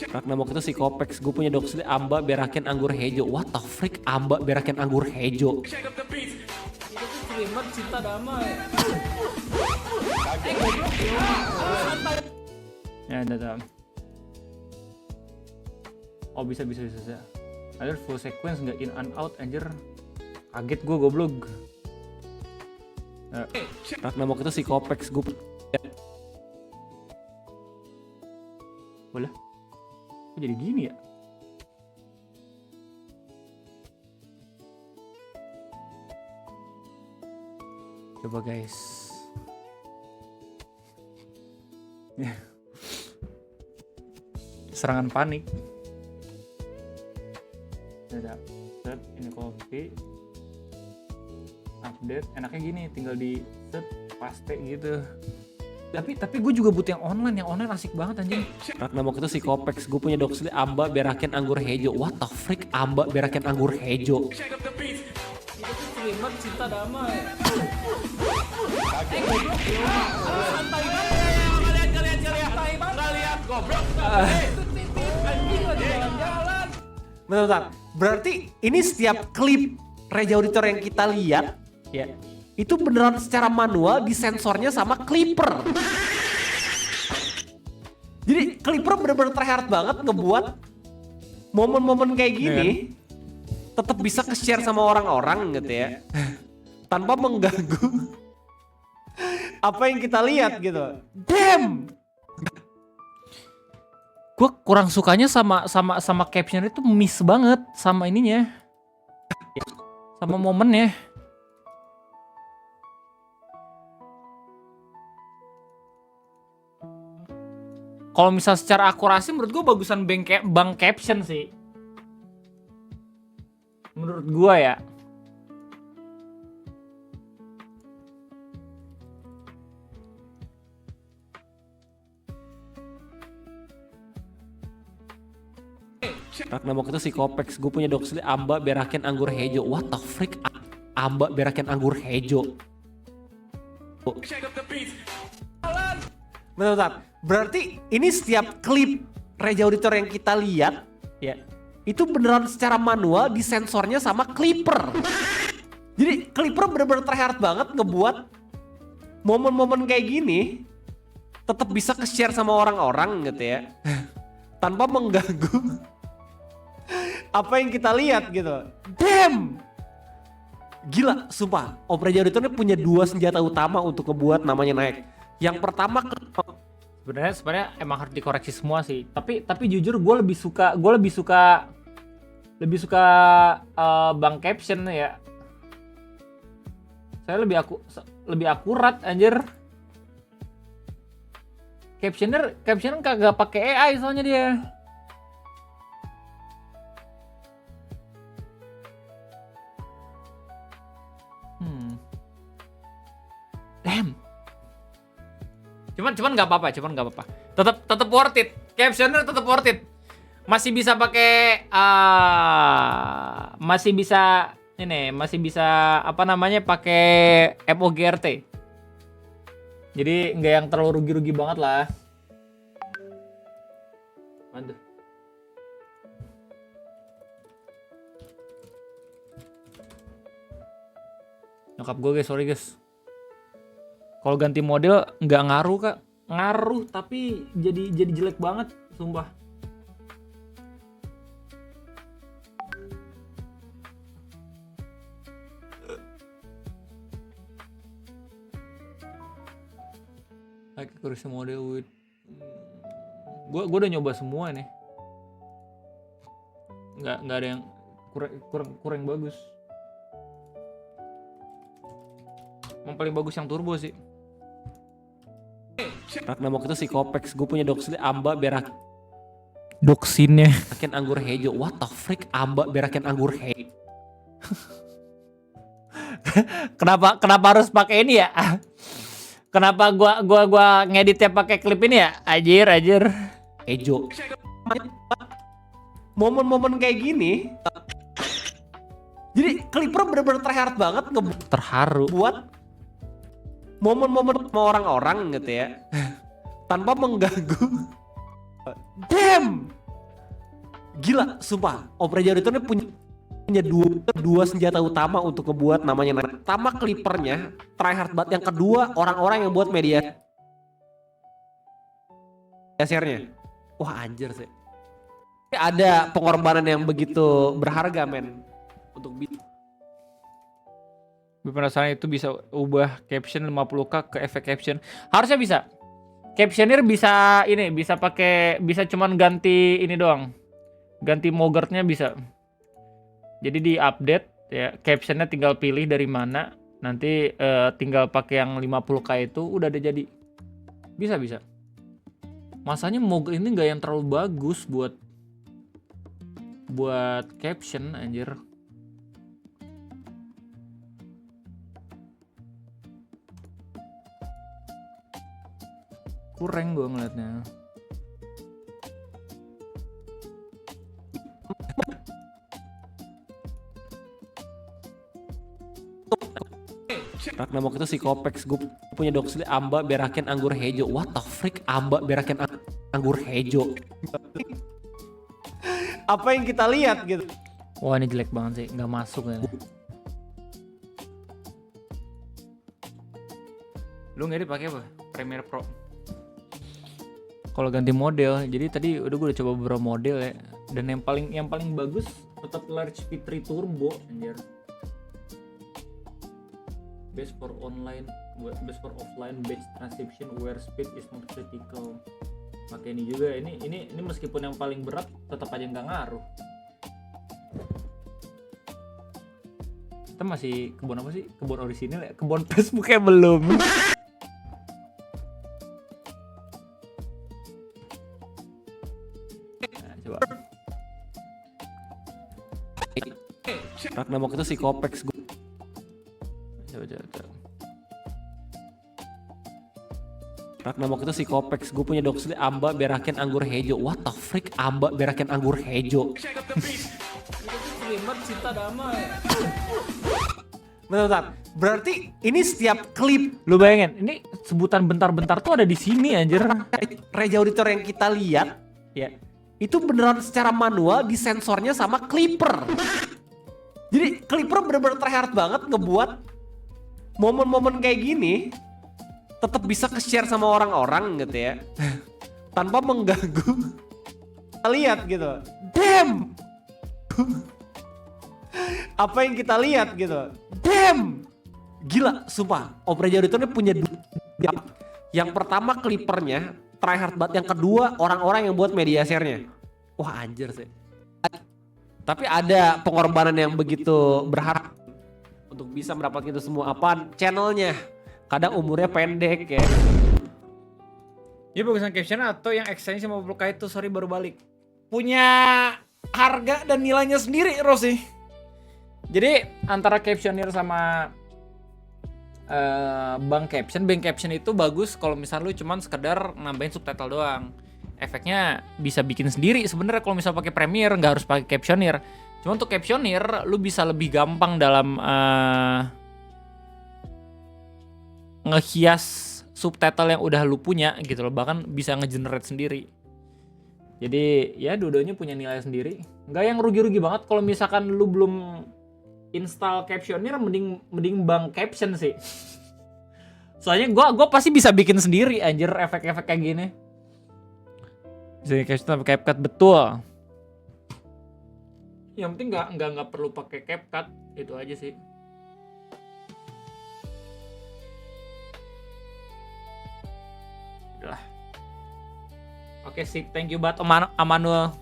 Ragna waktu itu si Kopex, gue punya doksili amba berakin anggur hejo. What the freak, amba berakin anggur hejo? Itu streamer cinta damai. Ya, udah. Oh, bisa. Ada full sequence nggak in and out anjir. Kaget gue goblok. Ragna waktu itu si Kopex, gue Boleh? Kok jadi gini ya? Coba guys. Serangan panik. Ada set ini kopi. Update enaknya gini, tinggal di set paste gitu. Tapi gue juga butuh yang online asik banget anjing. Ragna waktu itu si Kopex, gue punya doksili amba berakin anggur hejo. What the freak, amba berakin anggur hejo? Itu streamer cinta damai. Kalian goblok. Bentar. Berarti ini setiap klip Reja Auditor yang kita lihat, ya, itu beneran secara manual disensornya sama Clipper. Jadi Clipper bener-bener tryhard banget ngebuat momen-momen kayak gini tetap bisa ke-share sama orang-orang gitu ya. Tanpa mengganggu apa yang kita lihat gitu. Damn. Gue kurang sukanya sama caption itu miss banget sama ininya. Sama momennya. Kalau misal secara akurasi menurut gue bagusan bang caption sih. Menurut gue ya. Ragna waktu itu si Kopex, gue punya doksili amba berakin anggur hejo. What the freak, amba berakin anggur hejo? Bentar. Berarti ini setiap klip Reja Auditor yang kita lihat, ya, itu beneran secara manual disensornya sama Clipper. Jadi Clipper bener-bener tryhard banget ngebuat momen-momen kayak gini tetap bisa ke-share sama orang-orang gitu ya. Tanpa mengganggu apa yang kita lihat gitu. Damn. Gila, sumpah. Om Reja Auditor ini punya dua senjata utama untuk ngebuat namanya naik. Yang pertama sebenarnya emang harus dikoreksi semua sih. Tapi jujur gue lebih suka bang caption ya. Saya lebih akurat anjir. Captioner kagak pakai AI soalnya dia. Damn. Cuman nggak apa-apa. Tetap worth it. Captioner tetap worth it. Masih bisa pakai masih bisa apa namanya pakai MOGRT. Jadi nggak yang terlalu rugi-rugi banget lah. Mantap. Nyokap gue guys, sorry guys. Kalau ganti model nggak ngaruh kak, ngaruh tapi jadi jelek banget, sumpah. Accuracy model with, gue udah nyoba semua nih. nggak ada yang kurang bagus. Yang paling bagus yang turbo sih. Ragnamok itu si Kopex, gue punya doxil amba berak Doksinnya. berakin anggur hejo. What the freak, amba berakin anggur hejo. Kenapa harus pakai ini ya? Kenapa gua ngeditnya pakai klip ini ya? Anjir. Hejo. Momen-momen kayak gini. Jadi Clipper bener-bener tryhard banget Terharu. buat momen-momen sama orang-orang gitu ya. Tanpa mengganggu. Damn. Gila, sumpah. Opera Jauh itu punya dua senjata utama untuk ngebuat namanya. Pertama Clippernya tryhard banget. Yang kedua orang-orang yang buat media share-nya. Wah anjir sih. Ada pengorbanan yang begitu berharga men. Untuk Gue penasaran itu bisa ubah caption 50k ke efek caption. Harusnya bisa. Captioner bisa ini, bisa cuman ganti ini doang. Ganti moggertnya bisa. Jadi di update ya, captionnya tinggal pilih dari mana. Nanti tinggal pakai yang 50k itu udah ada jadi. Bisa. Masanya mogger ini nggak yang terlalu bagus buat caption anjir. Kurang gue ngeliatnya. Ragnamok itu si Kopex, gue punya doxil amba berakin anggur hejo. What the freak, amba berakin anggur hejo. Apa yang kita lihat gitu. Wah ini jelek banget sih, nggak masuk ya. Lu ngedit pakai apa? Premiere Pro. Kalau ganti model, jadi tadi udah gue coba beberapa model ya. Dan yang paling bagus tetap Large P3 Turbo anjir. Best for offline batch transcription where speed is not critical. Pakai ini juga, ini meskipun yang paling berat tetap aja nggak ngaruh. Kita masih kebun apa sih? Kebun orisinil ya? Kebun Facebooknya belum. Nah, coba. Ragnamok itu si Kopex, gue Coba. Ragnamok itu si Kopex, gue punya doxil amba berakin anggur hejo. What the freak, amba berakin anggur hejo. Bentar. Berarti ini setiap klip, Lu bayangin, ini sebutan bentar-bentar tuh ada di sini anjir. Reja Auditor yang kita lihat ya, itu beneran secara manual disensornya sama Clipper. Jadi Clipper bener-bener tryhard banget ngebuat momen-momen kayak gini tetap bisa ke-share sama orang-orang gitu ya. Tanpa mengganggu. Kita lihat gitu. Damn. Apa yang kita lihat gitu. Damn. Gila, sumpah. Opera Jauh itu punya yang pertama Clippernya tryhard banget. Yang kedua orang-orang yang buat media share-nya. Wah anjir sih. Tapi ada pengorbanan yang begitu berharga untuk bisa mendapatkan itu semua. Apaan? Channelnya. Kadang umurnya pendek ya. Ini bagusan caption atau yang extension 50k itu sorry baru balik. Punya harga dan nilainya sendiri Rossi. Jadi antara captioner sama bank caption itu bagus kalau misal lu cuman sekedar nambahin subtitle doang. Efeknya bisa bikin sendiri sebenarnya kalau misal pakai Premiere, nggak harus pakai captioner. Cuma untuk captioner lu bisa lebih gampang dalam ngehias subtitle yang udah lu punya gitu loh, bahkan bisa ngegenerate sendiri. Jadi ya dua-duanya punya nilai sendiri. Nggak yang rugi-rugi banget kalau misalkan lu belum install captioner, mending bank caption sih. Soalnya gua pasti bisa bikin sendiri anjir efek-efek kayak gini. Bisa caption pakai CapCut betul. Yang penting nggak perlu pakai CapCut, itu aja sih. Udah. Oke sip, thank you banget Amanuel.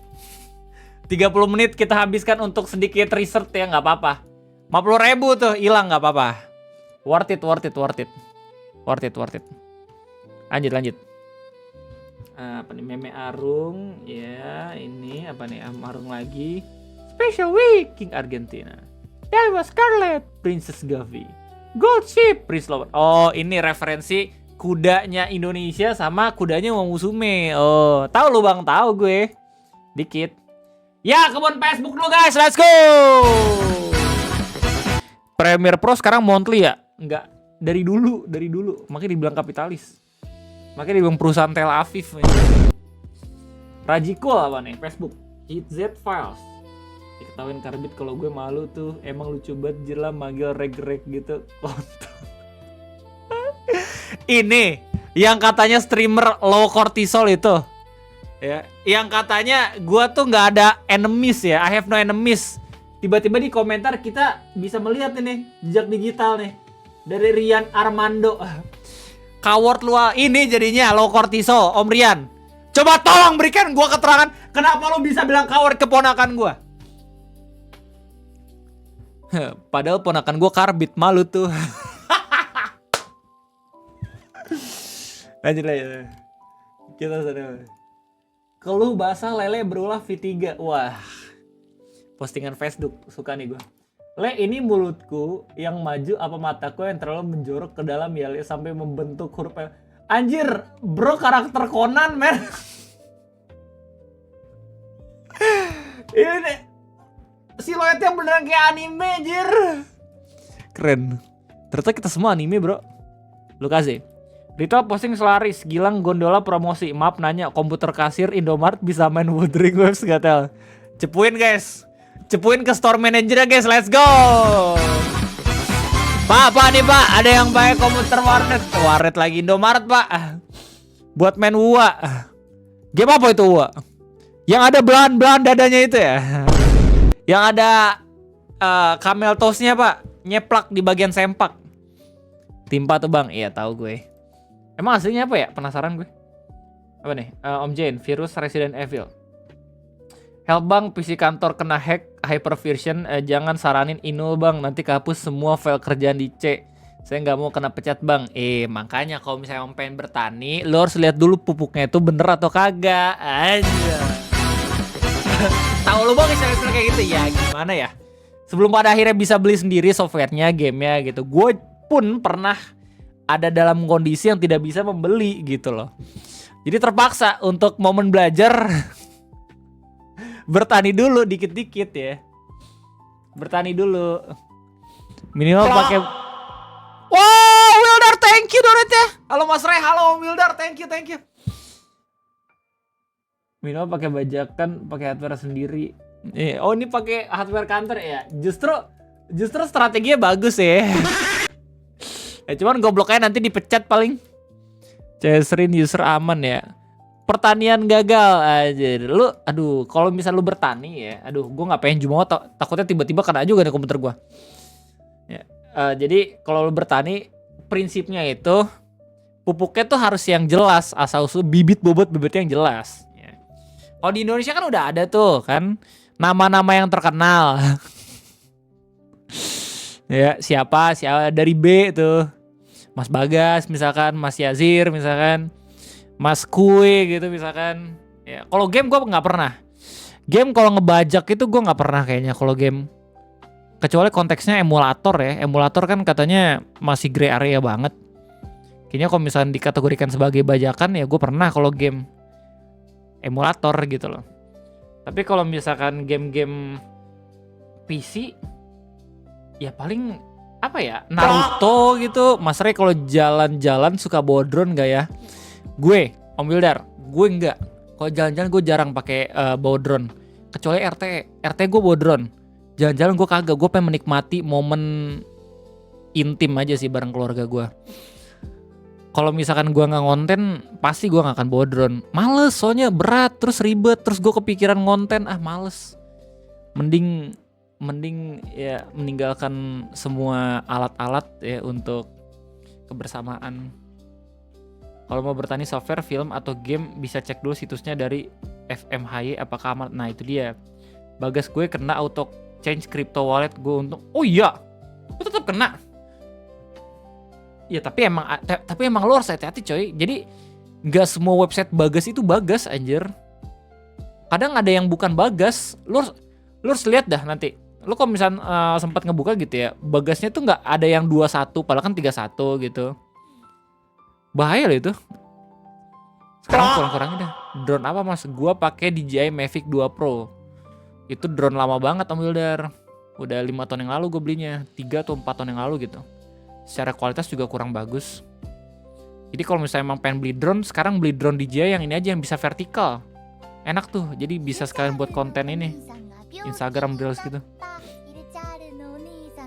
30 menit kita habiskan untuk sedikit research ya, nggak apa-apa. 50.000 tuh hilang nggak apa-apa. Worth it. Lanjut. Apa nih, meme Arung ya, ini apa nih, Arung lagi. Special Week King Argentina. Dewa Scarlet Princess Gavi. Gold Ship Prince Lover. Oh, ini referensi kudanya Indonesia sama kudanya Wong Musume. Oh, tahu lu Bang, tahu gue. Dikit. Ya, kebun Facebook lu guys, let's go. Premiere Pro sekarang monthly ya? Enggak, dari dulu. Makanya dibilang kapitalis. Makanya dibilang perusahaan Tel Aviv. Rajikul apa nih? Facebook. Hit Z Files. Diketawain Karbit kalau gue malu tuh. Emang lucu banget jela manggil reg-reg gitu. Kontol. Ini yang katanya streamer low cortisol itu. Ya, yang katanya gue tuh nggak ada enemies ya. I have no enemies. Tiba-tiba di komentar kita bisa melihat ini jejak digital nih dari Rian Armando. Coward lu ini jadinya low cortisol, Om Rian. Coba tolong berikan gua keterangan kenapa lu bisa bilang coward keponakan gua. Padahal ponakan gua Karbit, malu tuh. Lanjut. Kita sadar. Keluh basah lele berulah V3. Wah. Postingan Facebook suka nih gua. Le, ini mulutku yang maju apa mataku yang terlalu menjorok ke dalam ya, Le, sampai membentuk huruf L. Anjir, bro, karakter Conan, men. Ini siluetnya beneran kayak anime, anjir. Keren. Ternyata kita semua anime, bro. Lukaze. Ritual posting selaris, Gilang gondola promosi. Maaf nanya, komputer kasir Indomaret bisa main Wuthering Waves gak tel? Cepuin guys. Cepuin ke store manager guys, let's go. Pak nih Pak, ada yang pakai komputer warnet lagi Indomaret Pak. Buat main UA. Game apa itu UA? Yang ada belahan dadanya itu ya. Yang ada camel toastnya Pak, nyeplak di bagian sempak. Timpa tuh Bang, iya tahu gue. Emang aslinya apa ya? Penasaran gue. Apa nih? Om Jane, virus Resident Evil. Help Bang, PC kantor kena hack hyperversion, jangan saranin Inul Bang, nanti kehapus semua file kerjaan di C. Saya nggak mau kena pecat Bang. Makanya kalau misalnya Om pengen bertani, lo harus lihat dulu pupuknya itu bener atau kagak. Aja. Tahu lo Bang istilah-istilah kayak gitu ya, gimana ya? Sebelum pada akhirnya bisa beli sendiri softwarenya, gamenya gitu. Gue pun pernah ada dalam kondisi yang tidak bisa membeli gitu loh. Jadi terpaksa untuk momen belajar bertani dulu dikit-dikit ya. Bertani dulu. Minimal pakai. Wow, Wildar, thank you donate-nya. Halo Mas Ray, halo Wildar, thank you. Minimal pakai bajakan, pakai hardware sendiri. Oh, ini pakai hardware kantor ya. Justru strateginya bagus ya. Cuman gobloknya nanti dipecat paling. Cesrin user aman ya. Pertanian gagal aja. Lu kalau misal lu bertani ya, gue nggak pengen jumawa, takutnya tiba-tiba kena juga nih komputer gue. Ya, jadi kalau lu bertani, prinsipnya itu pupuknya tuh harus yang jelas, asal usul bibit yang jelas. Ya. Kalau di Indonesia kan udah ada tuh kan nama-nama yang terkenal. Ya, siapa dari B tuh. Mas Bagas misalkan, Mas Yazir misalkan. Mas Kue gitu misalkan. Ya, kalau game gue nggak pernah. Game kalau ngebajak itu gue nggak pernah kayaknya kalau game. Kecuali konteksnya emulator ya. Emulator kan katanya masih gray area banget. Kayaknya kalau misalnya dikategorikan sebagai bajakan ya gue pernah kalau game emulator gitu loh. Tapi kalau misalkan game-game PC ya paling apa ya, Naruto gitu. Mas Ray kalau jalan-jalan suka bawa drone gak ya? Gue, Om Wildar, gue enggak. Kalau jalan-jalan gue jarang pakai bawa drone. Kecuali RT gue bawa drone. Jalan-jalan gue kagak, gue pengen menikmati momen intim aja sih bareng keluarga gue. Kalau misalkan gue nggak ngonten, pasti gue nggak akan bawa drone. Males, soalnya berat, terus ribet, terus gue kepikiran ngonten, males. Mending ya meninggalkan semua alat-alat ya untuk kebersamaan. Kalau mau bertani software, film atau game bisa cek dulu situsnya dari FMHY apakah aman. Nah itu dia. Bagas gue kena auto change crypto wallet gue untung. Oh iya, gue tetap kena. Ya tapi emang lo harus hati-hati coy. Jadi nggak semua website Bagas itu Bagas anjir. Kadang ada yang bukan Bagas. Lo harus lihat dah nanti. Lo kalau misal sempat ngebuka gitu ya, Bagasnya tuh nggak ada yang 21, padahal kan 31 gitu. Bahaya loh itu. Sekarang kurang-kurangnya dah. Drone apa mas? Gua pakai DJI Mavic 2 Pro. Itu drone lama banget Om Wilder. Udah 5 tahun yang lalu gue belinya. 3 atau 4 tahun yang lalu gitu. Secara kualitas juga kurang bagus. Jadi kalau misalnya emang pengen beli drone, sekarang beli drone DJI yang ini aja yang bisa vertikal. Enak tuh. Jadi bisa sekalian buat konten ini. Instagram Reels gitu.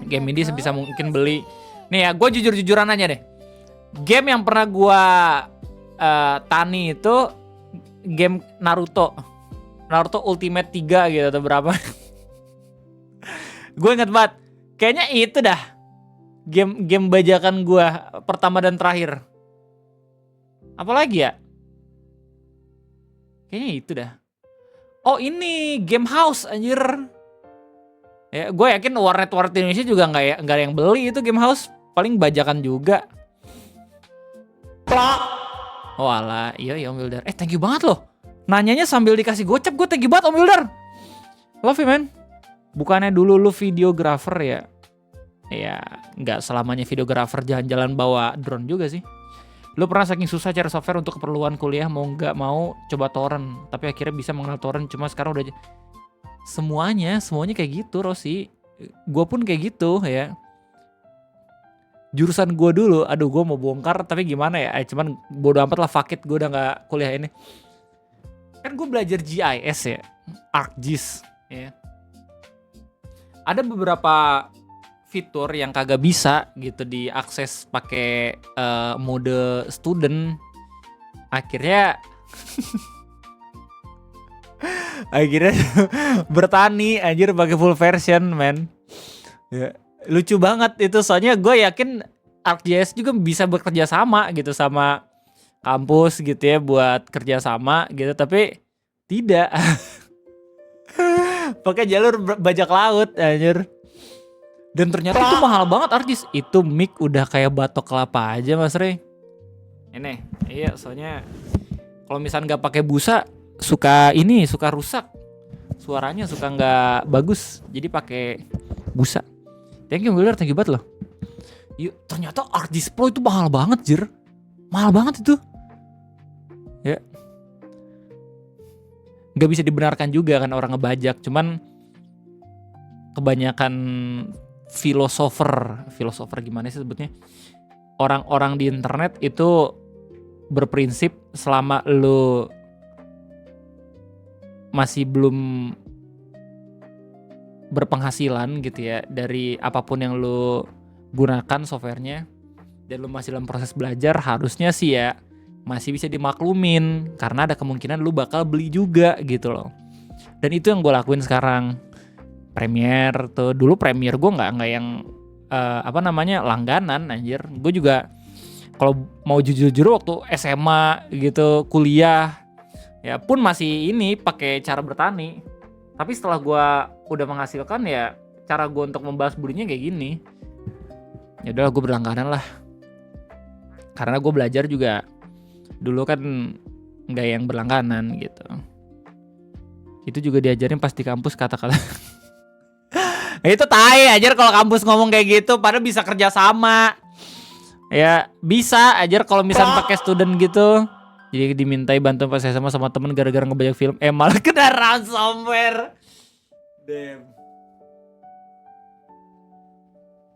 Game ini sebisa mungkin beli. Nih ya, gue jujur-jujuran aja deh. Game yang pernah gue tani itu game Naruto Ultimate 3 gitu atau berapa. Gue inget banget. Kayaknya itu dah game bajakan gue pertama dan terakhir. Apalagi ya? Kayaknya itu dah. Oh ini Game House anjir. Ya, gue yakin warnet Indonesia juga nggak ada yang beli itu Game House. Paling bajakan juga. Oh alah, iya Om Wilder. Thank you banget loh. Nanyanya sambil dikasih gocap, gue thank you banget Om Wilder. Love you man. Bukannya dulu lu videographer ya? Ya nggak selamanya videographer jalan-jalan bawa drone juga sih. Lu pernah saking susah cari software untuk keperluan kuliah mau nggak mau coba torrent, tapi akhirnya bisa mengenal torrent, cuma sekarang udah semuanya kayak gitu Rosi. Gue pun kayak gitu ya. Jurusan gue dulu, aduh gue mau bongkar tapi gimana ya, cuman bodo amat lah, fuck it, gue udah gak kuliah ini. Kan gue belajar GIS ya, ArcGIS ya. Ada beberapa fitur yang kagak bisa gitu diakses pakai mode student. Akhirnya bertani anjir pakai full version man. Ya. Lucu banget itu, soalnya gue yakin ArcGIS juga bisa bekerja sama gitu sama kampus gitu ya buat kerja sama gitu, tapi tidak. Pakai jalur bajak laut anjir. Dan ternyata itu mahal banget ArcGIS. Itu mic udah kayak batok kelapa aja Mas Rey. Ini, iya soalnya kalau misalnya nggak pakai busa suka rusak. Suaranya suka nggak bagus. Jadi pakai busa. Thank you Wilder, thank you banget loh. Yuk, ternyata ArcGIS Pro itu mahal banget jir. Mahal banget itu. Ya. Gak bisa dibenarkan juga kan orang ngebajak. Cuman kebanyakan filosofer gimana sih sebutnya, orang-orang di internet itu berprinsip selama lu masih belum berpenghasilan gitu ya dari apapun yang lu gunakan softwarenya dan lu masih dalam proses belajar, harusnya sih ya masih bisa dimaklumin karena ada kemungkinan lu bakal beli juga gitu loh. Dan itu yang gue lakuin sekarang. Premiere tuh, dulu Premiere gue nggak yang langganan anjir. Gue juga kalau mau jujur waktu SMA gitu, kuliah ya pun masih ini pakai cara bertani. Tapi setelah gue udah menghasilkan ya cara gue untuk membahas belinya kayak gini. Ya udah gue berlangganan lah. Karena gue belajar juga dulu kan nggak yang berlangganan gitu. Itu juga diajarin pas di kampus kata-kata. Itu tai ajar kalau kampus ngomong kayak gitu, padahal bisa kerja sama. Ya bisa ajar kalau misalnya pakai student gitu. Jadi dimintai bantuan pas SMA sama temen gara-gara ngebajak film. Malah kena ransomware. Damn.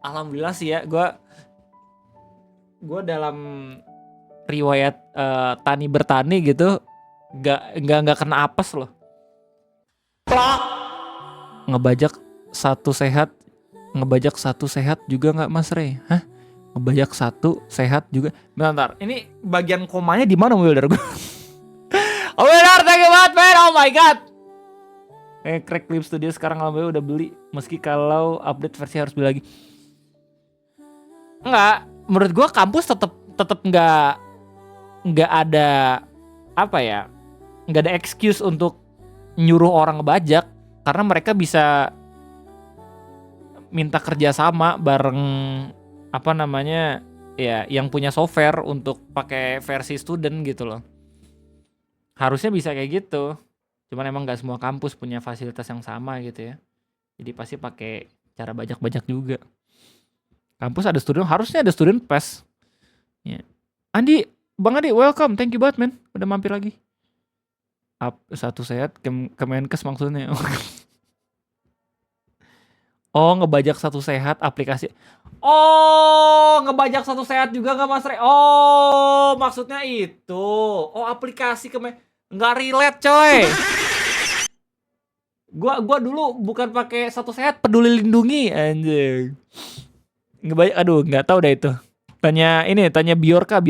Alhamdulillah sih ya, gue dalam riwayat tani bertani gitu nggak kena apes loh. Ngebajak satu sehat juga nggak Mas Rey? Hah? Ngebajak satu sehat juga? Bentar, ini bagian komanya di mana Wilder gue? Oh Wilder, thank you banget man, oh my god. Crack Clip Studio sekarang alhamdulillah udah beli, meski kalau update versi harus beli lagi. Enggak, menurut gue kampus tetap nggak ada apa ya, nggak ada excuse untuk nyuruh orang ngebajak. karena mereka bisa minta kerjasama bareng apa namanya ya yang punya software untuk pakai versi student gitu loh. Harusnya bisa kayak gitu. Cuman emang nggak semua kampus punya fasilitas yang sama gitu ya. Jadi pasti pakai cara bajak-bajak juga. Kampus ada student, harusnya ada student pass. Ya. Andi, Bang Andi, welcome, thank you banget men, udah mampir lagi. Satu sehat, Kemenkes maksudnya. Oh, ngebajak satu sehat aplikasi. Oh, ngebajak satu sehat juga nggak Mas Re? Oh, maksudnya itu. Oh, aplikasi nggak relate coy. Gua dulu bukan pakai satu sehat, Peduli Lindungi anjing. Ngebajak, aduh, nggak tahu dah itu. Tanya Biorka.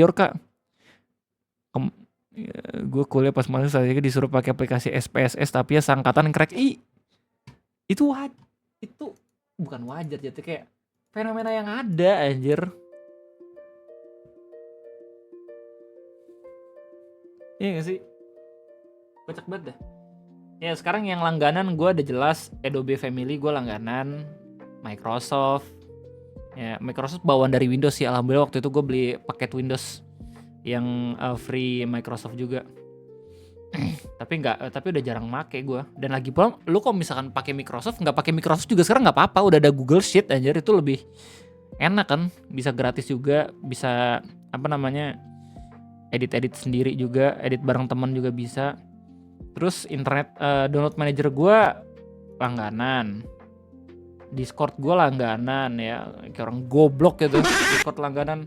Gue kuliah pas masuk saya disuruh pakai aplikasi SPSS tapi ya sangkatan crack. Itu bukan wajar jadi kayak fenomena yang ada anjir. Iya gak sih? Kocak banget dah. Ya sekarang yang langganan gue udah jelas Adobe Family gue langganan, Microsoft. Ya Microsoft bawaan dari Windows sih, alhamdulillah waktu itu gue beli paket Windows yang free Microsoft juga. tapi udah jarang make gue. Dan lagi pula lu kalau misalkan pakai Microsoft, nggak pakai Microsoft juga sekarang nggak apa-apa, udah ada Google Sheet anjir, itu lebih enak kan, bisa gratis juga, bisa apa namanya edit sendiri juga, edit bareng teman juga bisa. Terus internet download manager gue langganan, Discord gue langganan ya, kayak orang goblok gitu. Discord langganan.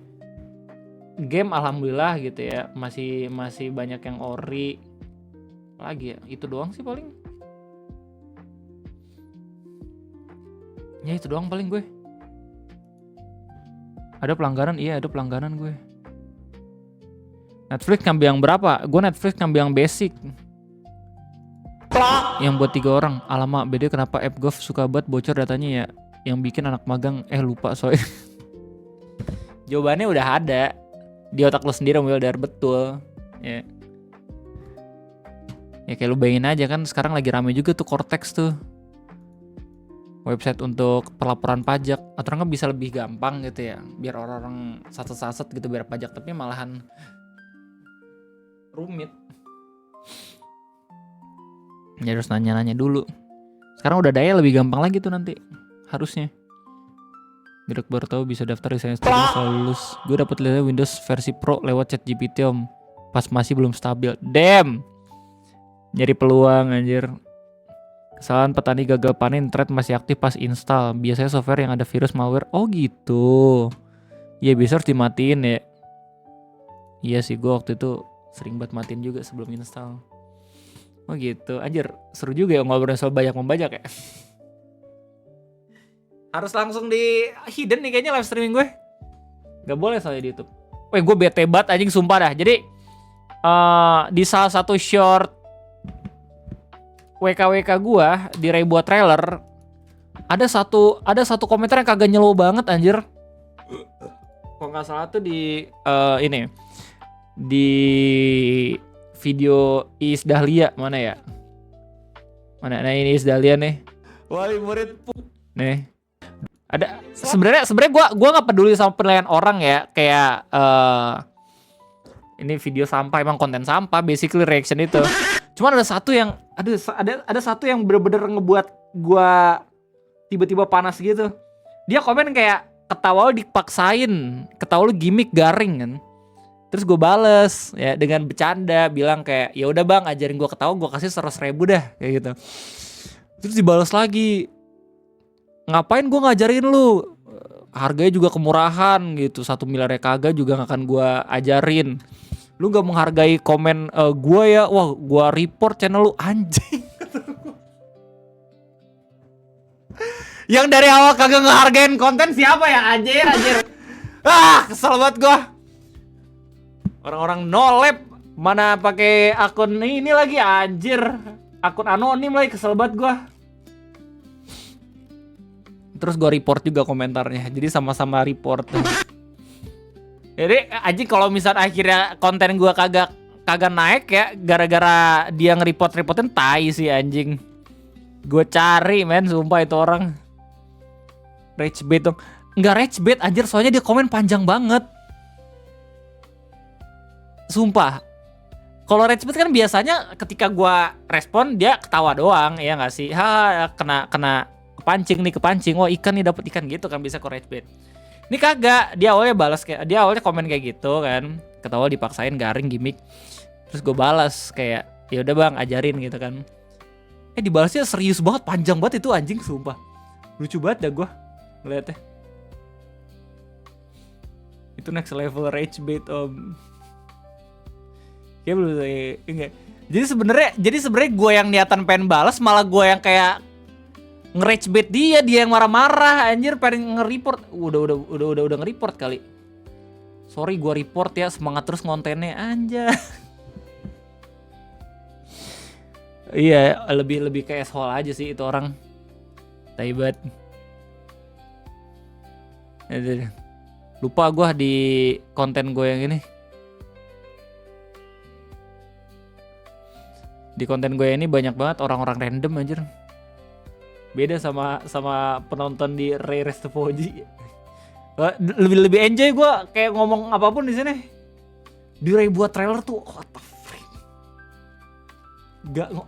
Game alhamdulillah gitu ya, masih banyak yang ori. Lagi ya, itu doang sih paling. Ya itu doang paling gue. Ada pelanggaran, iya ada pelanggaran gue. Netflix ngambil yang berapa? Gue Netflix ngambil yang basic. Yang buat 3 orang. Alamak, beda kenapa AppGov suka banget bocor datanya ya. Yang bikin anak magang lupa soalnya. Jawabannya udah ada di otak lo sendiri, Wilder, betul. Ya. Ya kayak lu bayangin aja kan sekarang lagi rame juga tuh Cortex tuh. Website untuk pelaporan pajak. Atau kan bisa lebih gampang gitu ya. Biar orang-orang saset-saset gitu biar pajak, tapi malahan rumit. Ya harus nanya-nanya dulu. Sekarang udah daya lebih gampang lagi tuh nanti. Harusnya. Gerak baru tahu bisa daftar desain studio lulus. Gue dapet lihat Windows versi Pro lewat ChatGPT om. Pas masih belum stabil. Damn. Nyari peluang anjir. Kesalahan petani gagal panen, thread masih aktif pas install. Biasanya software yang ada virus malware. Oh gitu. Ya bisa harus dimatiin ya. Iya sih, gue waktu itu sering banget matiin juga sebelum install. Oh gitu, anjir seru juga ya ngobrol soal banyak membajak ya. Harus langsung di hidden nih kayaknya live streaming gue. Gak boleh soalnya di YouTube. Weh gue bete banget anjing sumpah dah. Jadi di salah satu short WKWK gue di Rebuat Trailer ada satu komentar yang kagak nyelo banget anjir. Kalau nggak salah tuh di ini di video Iis Dahlia mana ya? Mana? Nah ini Iis Dahlia nih. Wali murid nih. Ada sebenarnya gua nggak peduli sama penilaian orang ya, kayak ini video sampah, emang konten sampah, basically reaction itu. Cuman ada satu yang bener-bener ngebuat gua tiba-tiba panas gitu. Dia komen kayak ketawa lu dipaksain, ketawa lu gimmick garing kan. Terus gue bales ya dengan bercanda bilang kayak ya udah bang ajarin gue ketawa, gue kasih 100.000 dah kayak gitu. Terus dibales lagi, ngapain gue ngajarin lu, harganya juga kemurahan gitu, 1 miliar kagak juga gak akan gue ajarin. Lu gak menghargai komen gue ya, wah gue report channel lu anjing. Yang dari awal kagak ngehargain konten siapa ya anjir. Kesel banget gue. Orang-orang no lab mana pakai akun ini lagi anjir. Akun anonim lagi, kesel banget gue. Terus gue report juga komentarnya. Jadi sama-sama report. Jadi anjing kalau misal akhirnya konten gue kagak naik ya gara-gara dia nge-reportin tai sih anjing. Gue cari men, sumpah itu orang. Rage bait dong. Enggak rage bait anjir, soalnya dia komen panjang banget. Sumpah. Kalau rage bait kan biasanya ketika gue respon dia ketawa doang, ya nggak sih? Kena kepancing. Oh ikan nih, dapat ikan gitu kan bisa ke rage bait. Ini kagak, dia awalnya komen kayak gitu kan. Ketawa dipaksain garing gimmick. Terus gue balas kayak ya udah bang ajarin gitu kan. Dibalasnya serius banget, panjang banget itu anjing sumpah. Lucu banget dah gue ngeliatnya. Itu next level rage bait om. Kayak belum enggak. Jadi sebenarnya gue yang niatan pengen balas, malah gue yang kayak nge-rage bait dia yang marah-marah anjir, pengen nge-report. Udah nge-report kali. Sorry gue report ya, semangat terus ngontennya anjay. Iya, lebih kayak asshole aja sih itu orang. Taibat. Lupa gue di konten gue yang ini. Di konten gue ini banyak banget orang-orang random anjir. Beda sama penonton di Ray Restopoji. Lebih enjoy gue kayak ngomong apapun di sini. Di Ray buat trailer tuh what the freak.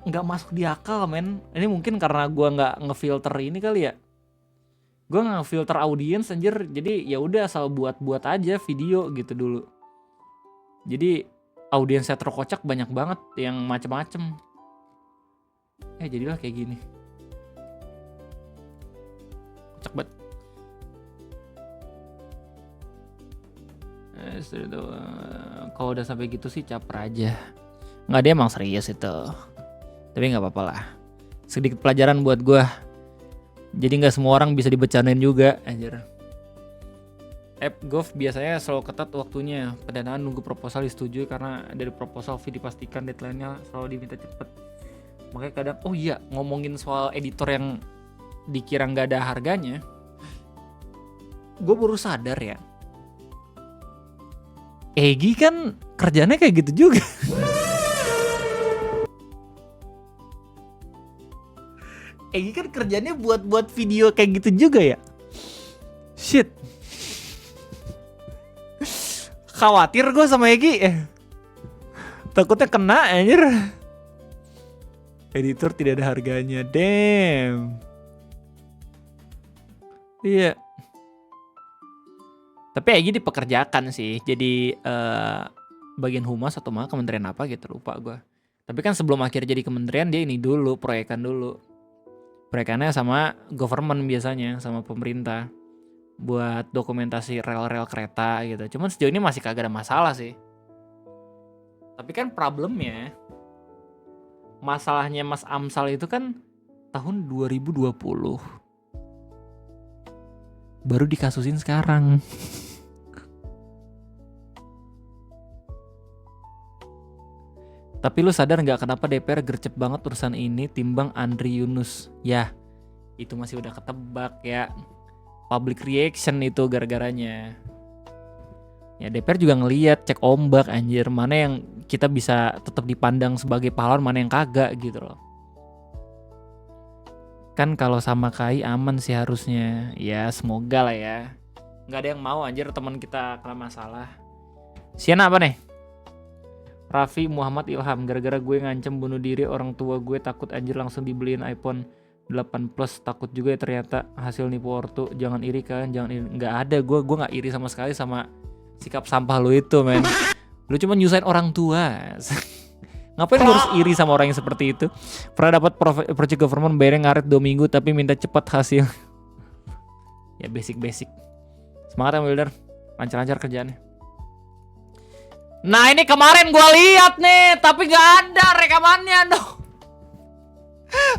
Gak masuk di akal men. Ini mungkin karena gue nggak ngefilter ini kali ya. Gue nggak ngefilter audiens anjir. Jadi ya udah asal buat aja video gitu dulu. Jadi audiensnya terkocak banyak banget yang macem-macem. Jadilah kayak gini. Kocak banget. Kalau udah sampai gitu sih caper aja. Nggak, dia emang serius itu. Tapi nggak apa-apa lah. Sedikit pelajaran buat gue. Jadi nggak semua orang bisa dibecandain juga, anjir. App Golf biasanya selalu ketat waktunya. Pendanaan nunggu proposal disetujui karena dari proposal fee dipastikan deadline-nya selalu diminta cepet. Makanya kadang, oh iya ngomongin soal editor yang dikira nggak ada harganya. Gue baru sadar ya. Egi kan kerjanya kayak gitu juga. Egi kan kerjanya buat video kayak gitu juga ya. Shit. Khawatir gue sama Egi. Takutnya kena anjir. Editor tidak ada harganya. Damn. Iya. Tapi Egi dipekerjakan sih. Jadi bagian humas atau malah kementerian apa gitu, lupa gue. Tapi kan sebelum akhir jadi kementerian dia ini dulu, proyekan dulu. Proyekannya sama government biasanya, sama pemerintah. Buat dokumentasi rel-rel kereta gitu. Cuman sejauh ini masih kagak ada masalah sih. Tapi kan problemnya, masalahnya Mas Amsal itu kan tahun 2020. Baru dikasusin sekarang. Tapi lu sadar gak kenapa DPR gercep banget urusan ini timbang Andri Yunus? Ya, itu masih udah ketebak ya. Public reaction itu gara-garanya. Ya DPR juga ngelihat, cek ombak anjir. Mana yang kita bisa tetap dipandang sebagai pahlawan, mana yang kagak gitu loh. Kan kalau sama KAI aman sih harusnya. Ya semoga lah ya. Gak ada yang mau anjir teman kita kena masalah. Siana apa nih? Raffi Muhammad Ilham, gara-gara gue ngancem bunuh diri orang tua gue, takut anjir langsung dibeliin iPhone 8 Plus. Takut juga ya ternyata hasil nipu ortu. Jangan iri kan, jangan iri. Gak ada, gue gak iri sama sekali sama sikap sampah lu itu men. Lu cuma nyusahin orang tua. Ngapain lu harus iri sama orang yang seperti itu? Pernah dapat project government bayarnya ngaret 2 minggu tapi minta cepat hasil. Ya basic. Semangat ya Wilder, lancar-lancar kerjaannya. Nah ini kemarin gue lihat nih, tapi gak ada rekamannya dong.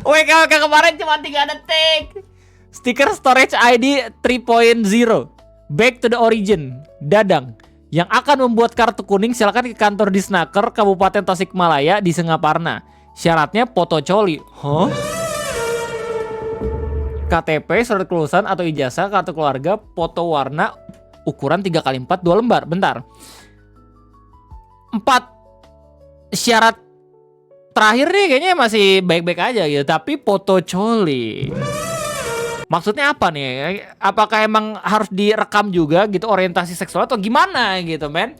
WKWK kemarin cuma 3 detik. Stiker storage ID 3.0, back to the origin, Dadang. Yang akan membuat kartu kuning silakan ke kantor Disnaker Kabupaten Tasikmalaya di Singaparna. Syaratnya foto coli. Hah? KTP, surat kelulusan atau ijazah, kartu keluarga, foto warna ukuran 3x4 2 lembar. Bentar. 4 syarat terakhir nih kayaknya masih baik-baik aja gitu. Tapi foto coli. Maksudnya apa nih? Apakah emang harus direkam juga gitu orientasi seksual atau gimana gitu, men?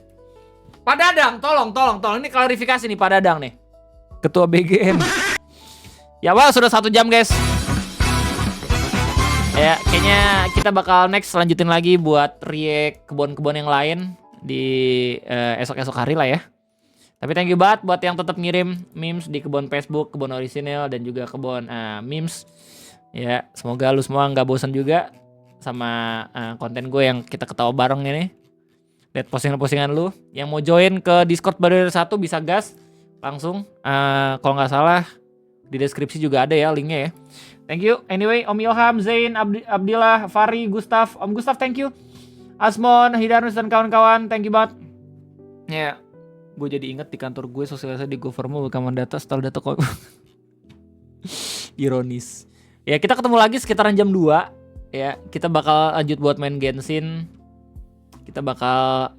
Pak Dadang, tolong. Ini klarifikasi nih Pak Dadang nih. Ketua BGN. Ya wah, sudah 1 jam guys. Ya, kayaknya kita bakal next lanjutin lagi buat react kebun-kebun yang lain di esok-esok hari lah ya. Tapi thank you banget buat yang tetap ngirim memes di kebun Facebook, kebun orisinil dan juga kebun memes. Ya, semoga lu semua nggak bosan juga sama konten gue yang kita ketawa bareng ini. Lihat postingan-postingan lu. Yang mau join ke Discord Barrier 1 bisa gas langsung. Kalau nggak salah di deskripsi juga ada ya linknya ya. Thank you. Anyway, Om Ilham, Zain, Abdillah, Fari, Gustaf. Om Gustaf, thank you. Asmon, Hidarus dan kawan-kawan, thank you banget. Ya, gue jadi inget di kantor gue sosialisasi di Govermo rekaman data setelah data kok. Ironis. Ya, kita ketemu lagi sekitaran jam 2. Ya, kita bakal lanjut buat main Genshin. Kita bakal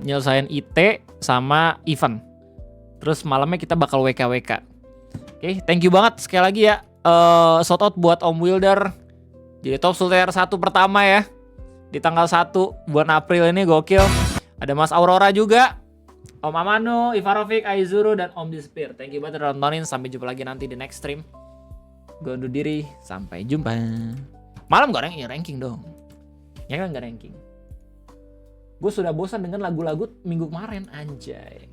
nyelesain IT sama event. Terus malamnya kita bakal WK. Oke, thank you banget sekali lagi ya. Shout out buat Om Wilder. Jadi top Sultan 1 pertama ya. Di tanggal 1 bulan April ini gokil. Ada Mas Aurora juga. Om Amano, Ivarovic, Aizuru, dan Om Disappear. Thank you banget udah nontonin. Sampai jumpa lagi nanti di next stream. Gue undur diri. Sampai jumpa. Malam gak ranking dong. Ya kan gak ranking. Gue sudah bosan dengan lagu-lagu minggu kemarin. Anjay.